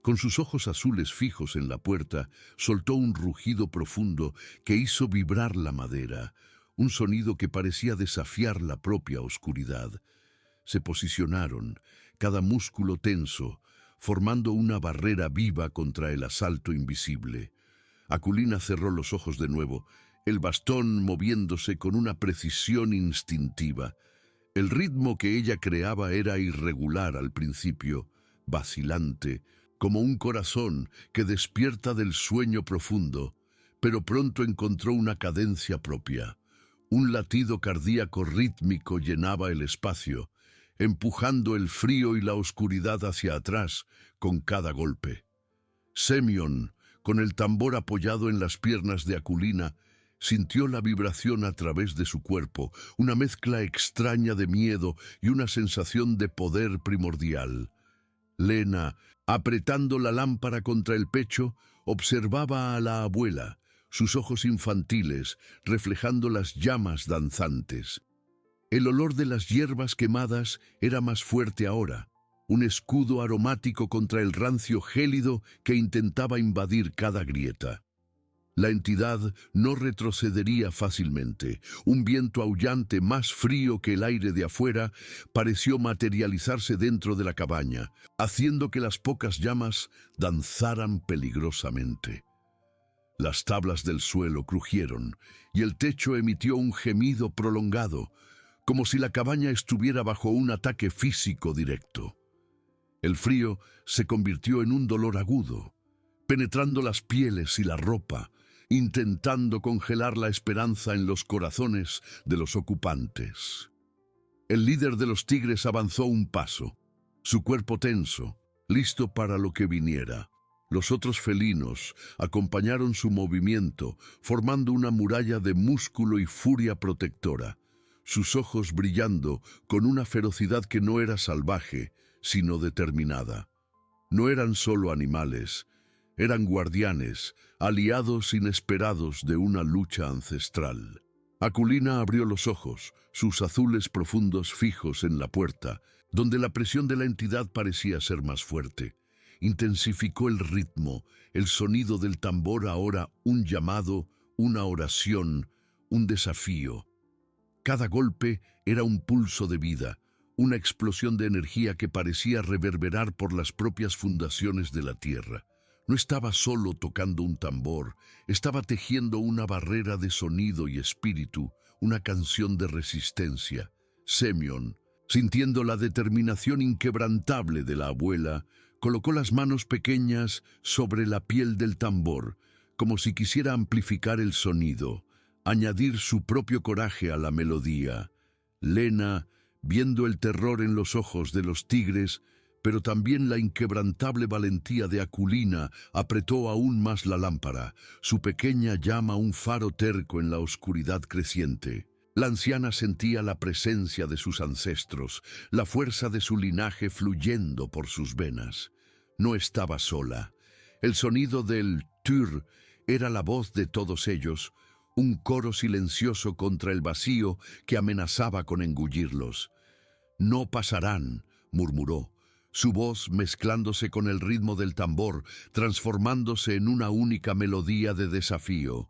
con sus ojos azules fijos en la puerta, soltó un rugido profundo que hizo vibrar la madera, un sonido que parecía desafiar la propia oscuridad. Se posicionaron, cada músculo tenso, formando una barrera viva contra el asalto invisible. Aculina cerró los ojos de nuevo, el bastón moviéndose con una precisión instintiva. El ritmo que ella creaba era irregular al principio, vacilante, como un corazón que despierta del sueño profundo, pero pronto encontró una cadencia propia. Un latido cardíaco rítmico llenaba el espacio, empujando el frío y la oscuridad hacia atrás con cada golpe. Semyon, con el tambor apoyado en las piernas de Aculina, sintió la vibración a través de su cuerpo, una mezcla extraña de miedo y una sensación de poder primordial. Lena, apretando la lámpara contra el pecho, observaba a la abuela, sus ojos infantiles reflejando las llamas danzantes. El olor de las hierbas quemadas era más fuerte ahora, un escudo aromático contra el rancio gélido que intentaba invadir cada grieta. La entidad no retrocedería fácilmente. Un viento aullante más frío que el aire de afuera pareció materializarse dentro de la cabaña, haciendo que las pocas llamas danzaran peligrosamente. Las tablas del suelo crujieron y el techo emitió un gemido prolongado, como si la cabaña estuviera bajo un ataque físico directo. El frío se convirtió en un dolor agudo, penetrando las pieles y la ropa, intentando congelar la esperanza en los corazones de los ocupantes. El líder de los tigres avanzó un paso, su cuerpo tenso, listo para lo que viniera. Los otros felinos acompañaron su movimiento, formando una muralla de músculo y furia protectora, sus ojos brillando con una ferocidad que no era salvaje, sino determinada. No eran solo animales, eran guardianes, aliados inesperados de una lucha ancestral. Aculina abrió los ojos, sus azules profundos fijos en la puerta, donde la presión de la entidad parecía ser más fuerte. Intensificó el ritmo, el sonido del tambor ahora un llamado, una oración, un desafío. Cada golpe era un pulso de vida, una explosión de energía que parecía reverberar por las propias fundaciones de la tierra. No estaba solo tocando un tambor, estaba tejiendo una barrera de sonido y espíritu, una canción de resistencia. Semyon, sintiendo la determinación inquebrantable de la abuela, colocó las manos pequeñas sobre la piel del tambor, como si quisiera amplificar el sonido, añadir su propio coraje a la melodía. Lena, viendo el terror en los ojos de los tigres, Pero también la inquebrantable valentía de Aculina apretó aún más la lámpara, su pequeña llama un faro terco en la oscuridad creciente. La anciana sentía la presencia de sus ancestros, la fuerza de su linaje fluyendo por sus venas. No estaba sola. El sonido del tur era la voz de todos ellos, un coro silencioso contra el vacío que amenazaba con engullirlos. «No pasarán», murmuró, su voz mezclándose con el ritmo del tambor, transformándose en una única melodía de desafío.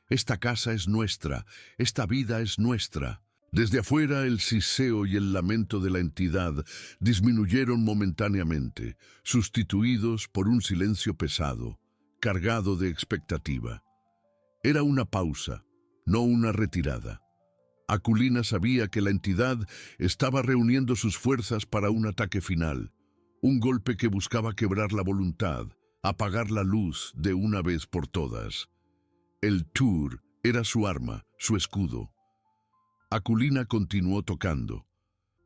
«Esta casa es nuestra, esta vida es nuestra». Desde afuera el siseo y el lamento de la entidad disminuyeron momentáneamente, sustituidos por un silencio pesado, cargado de expectativa. Era una pausa, no una retirada. Aculina sabía que la entidad estaba reuniendo sus fuerzas para un ataque final, un golpe que buscaba quebrar la voluntad, apagar la luz de una vez por todas. El tur era su arma, su escudo. Aculina continuó tocando.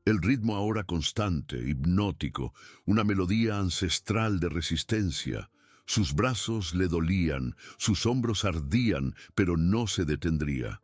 El ritmo ahora constante, hipnótico, una melodía ancestral de resistencia. Sus brazos le dolían, sus hombros ardían, pero no se detendría.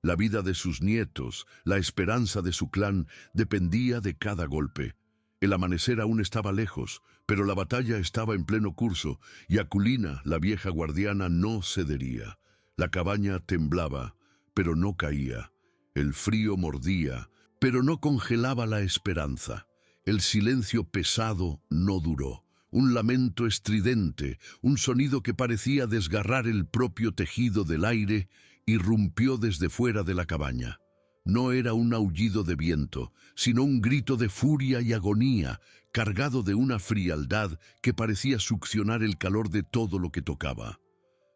La vida de sus nietos, la esperanza de su clan, dependía de cada golpe. El amanecer aún estaba lejos, pero la batalla estaba en pleno curso, y Aculina, la vieja guardiana, no cedería. La cabaña temblaba, pero no caía. El frío mordía, pero no congelaba la esperanza. El silencio pesado no duró. Un lamento estridente, un sonido que parecía desgarrar el propio tejido del aire, irrumpió desde fuera de la cabaña. No era un aullido de viento, sino un grito de furia y agonía, cargado de una frialdad que parecía succionar el calor de todo lo que tocaba.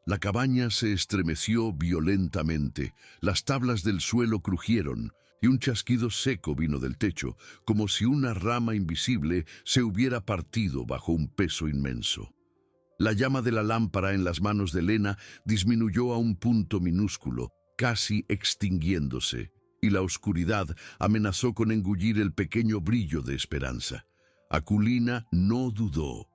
La cabaña se estremeció violentamente, las tablas del suelo crujieron, y un chasquido seco vino del techo, como si una rama invisible se hubiera partido bajo un peso inmenso. La llama de la lámpara en las manos de Lena disminuyó a un punto minúsculo, casi extinguiéndose, y la oscuridad amenazó con engullir el pequeño brillo de esperanza. Aculina no dudó.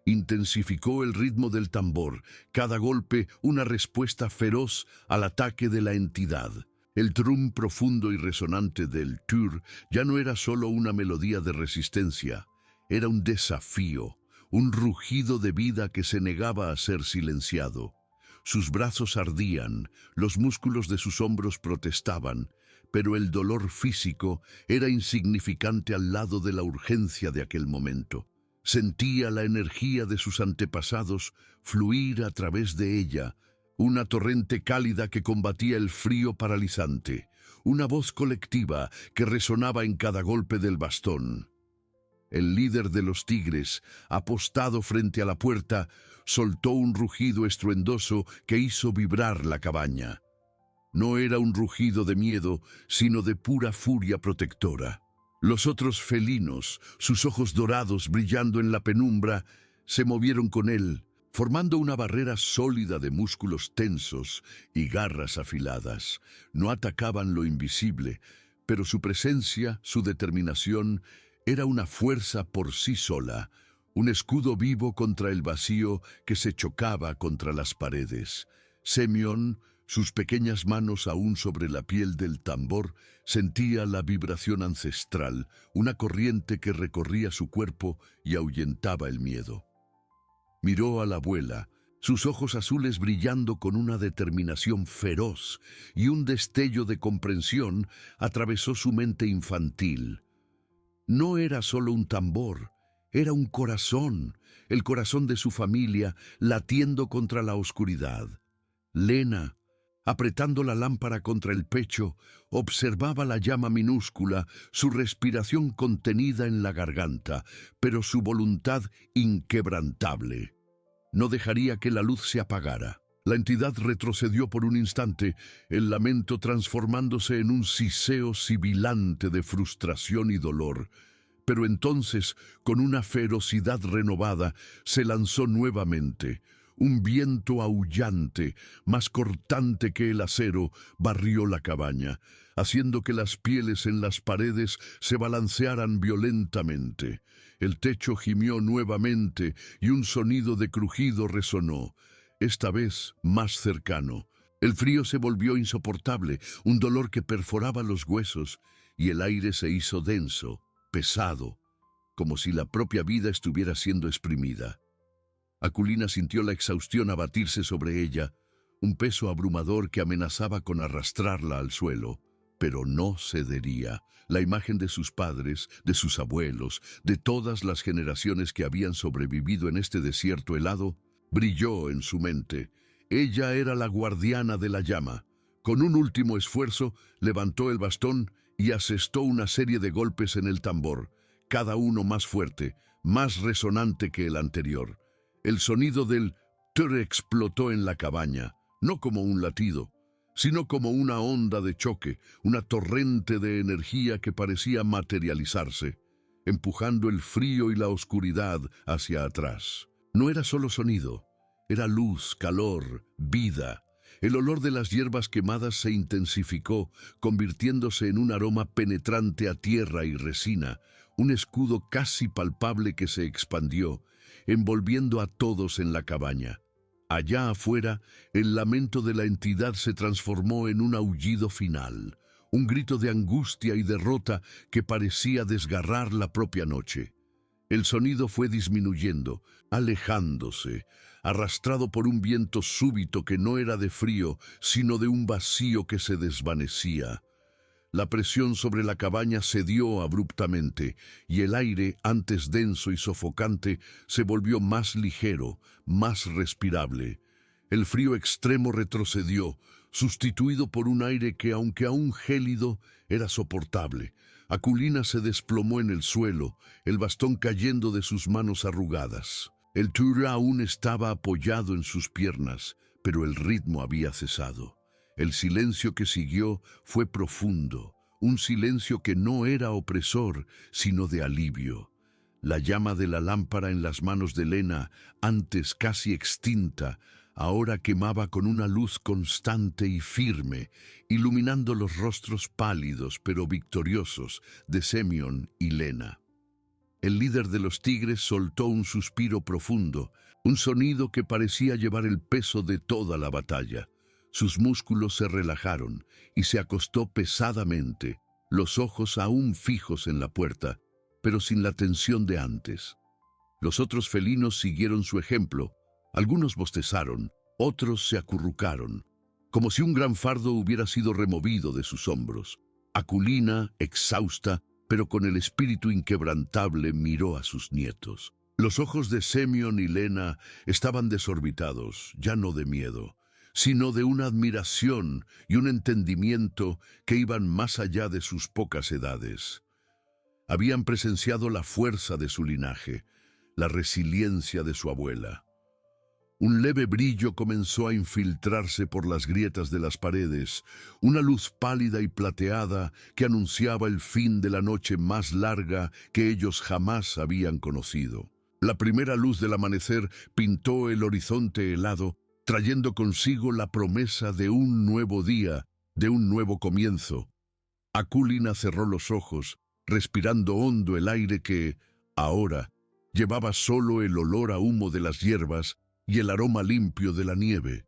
Intensificó el ritmo del tambor, cada golpe una respuesta feroz al ataque de la entidad. El trum profundo y resonante del tur ya no era solo una melodía de resistencia, era un desafío, un rugido de vida que se negaba a ser silenciado. Sus brazos ardían, los músculos de sus hombros protestaban, pero el dolor físico era insignificante al lado de la urgencia de aquel momento. Sentía la energía de sus antepasados fluir a través de ella, una torrente cálida que combatía el frío paralizante, una voz colectiva que resonaba en cada golpe del bastón. El líder de los tigres, apostado frente a la puerta, soltó un rugido estruendoso que hizo vibrar la cabaña. No era un rugido de miedo, sino de pura furia protectora. Los otros felinos, sus ojos dorados brillando en la penumbra, se movieron con él, formando una barrera sólida de músculos tensos y garras afiladas. No atacaban lo invisible, pero su presencia, su determinación, era una fuerza por sí sola, un escudo vivo contra el vacío que se chocaba contra las paredes. Semyon, sus pequeñas manos aún sobre la piel del tambor, sentía la vibración ancestral, una corriente que recorría su cuerpo y ahuyentaba el miedo. Miró a la abuela, sus ojos azules brillando con una determinación feroz, y un destello de comprensión atravesó su mente infantil. No era solo un tambor, era un corazón, el corazón de su familia latiendo contra la oscuridad. Lena, apretando la lámpara contra el pecho, observaba la llama minúscula, su respiración contenida en la garganta, pero su voluntad inquebrantable. No dejaría que la luz se apagara. La entidad retrocedió por un instante, el lamento transformándose en un siseo sibilante de frustración y dolor. Pero entonces, con una ferocidad renovada, se lanzó nuevamente. Un viento aullante, más cortante que el acero, barrió la cabaña, haciendo que las pieles en las paredes se balancearan violentamente. El techo gimió nuevamente y un sonido de crujido resonó, esta vez más cercano. El frío se volvió insoportable, un dolor que perforaba los huesos, y el aire se hizo denso, pesado, como si la propia vida estuviera siendo exprimida. Aculina sintió la exhaustión abatirse sobre ella, un peso abrumador que amenazaba con arrastrarla al suelo, pero no cedería. La imagen de sus padres, de sus abuelos, de todas las generaciones que habían sobrevivido en este desierto helado, brilló en su mente. Ella era la guardiana de la llama. Con un último esfuerzo, levantó el bastón y asestó una serie de golpes en el tambor, cada uno más fuerte, más resonante que el anterior. El sonido del trrr explotó en la cabaña, no como un latido, sino como una onda de choque, una torrente de energía que parecía materializarse, empujando el frío y la oscuridad hacia atrás. No era solo sonido, era luz, calor, vida. El olor de las hierbas quemadas se intensificó, convirtiéndose en un aroma penetrante a tierra y resina, un escudo casi palpable que se expandió, envolviendo a todos en la cabaña. Allá afuera, el lamento de la entidad se transformó en un aullido final, un grito de angustia y derrota que parecía desgarrar la propia noche. El sonido fue disminuyendo, alejándose, arrastrado por un viento súbito que no era de frío, sino de un vacío que se desvanecía. La presión sobre la cabaña cedió abruptamente, y el aire, antes denso y sofocante, se volvió más ligero, más respirable. El frío extremo retrocedió, sustituido por un aire que, aunque aún gélido, era soportable. Aculina se desplomó en el suelo, el bastón cayendo de sus manos arrugadas. El trrr aún estaba apoyado en sus piernas, pero el ritmo había cesado. El silencio que siguió fue profundo, un silencio que no era opresor, sino de alivio. La llama de la lámpara en las manos de Lena, antes casi extinta, ahora quemaba con una luz constante y firme, iluminando los rostros pálidos pero victoriosos de Semyon y Lena. El líder de los tigres soltó un suspiro profundo, un sonido que parecía llevar el peso de toda la batalla. Sus músculos se relajaron y se acostó pesadamente, los ojos aún fijos en la puerta, pero sin la tensión de antes. Los otros felinos siguieron su ejemplo. Algunos bostezaron, otros se acurrucaron, como si un gran fardo hubiera sido removido de sus hombros. Aculina, exhausta, pero con el espíritu inquebrantable, miró a sus nietos. Los ojos de Semyon y Lena estaban desorbitados, ya no de miedo, sino de una admiración y un entendimiento que iban más allá de sus pocas edades. Habían presenciado la fuerza de su linaje, la resiliencia de su abuela. Un leve brillo comenzó a infiltrarse por las grietas de las paredes, una luz pálida y plateada que anunciaba el fin de la noche más larga que ellos jamás habían conocido. La primera luz del amanecer pintó el horizonte helado, trayendo consigo la promesa de un nuevo día, de un nuevo comienzo. Aculina cerró los ojos, respirando hondo el aire que, ahora, llevaba solo el olor a humo de las hierbas y el aroma limpio de la nieve.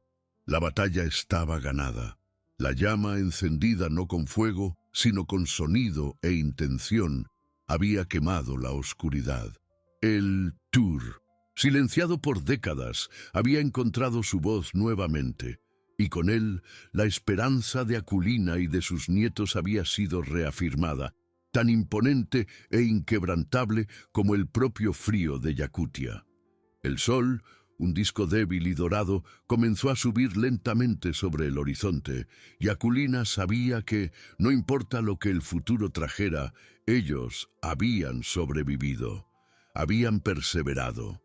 La batalla estaba ganada. La llama encendida no con fuego, sino con sonido e intención, había quemado la oscuridad. El trrr, silenciado por décadas, había encontrado su voz nuevamente, y con él la esperanza de Aculina y de sus nietos había sido reafirmada, tan imponente e inquebrantable como el propio frío de Yakutia. El sol, un disco débil y dorado, comenzó a subir lentamente sobre el horizonte, y Aculina sabía que, no importa lo que el futuro trajera, ellos habían sobrevivido, habían perseverado.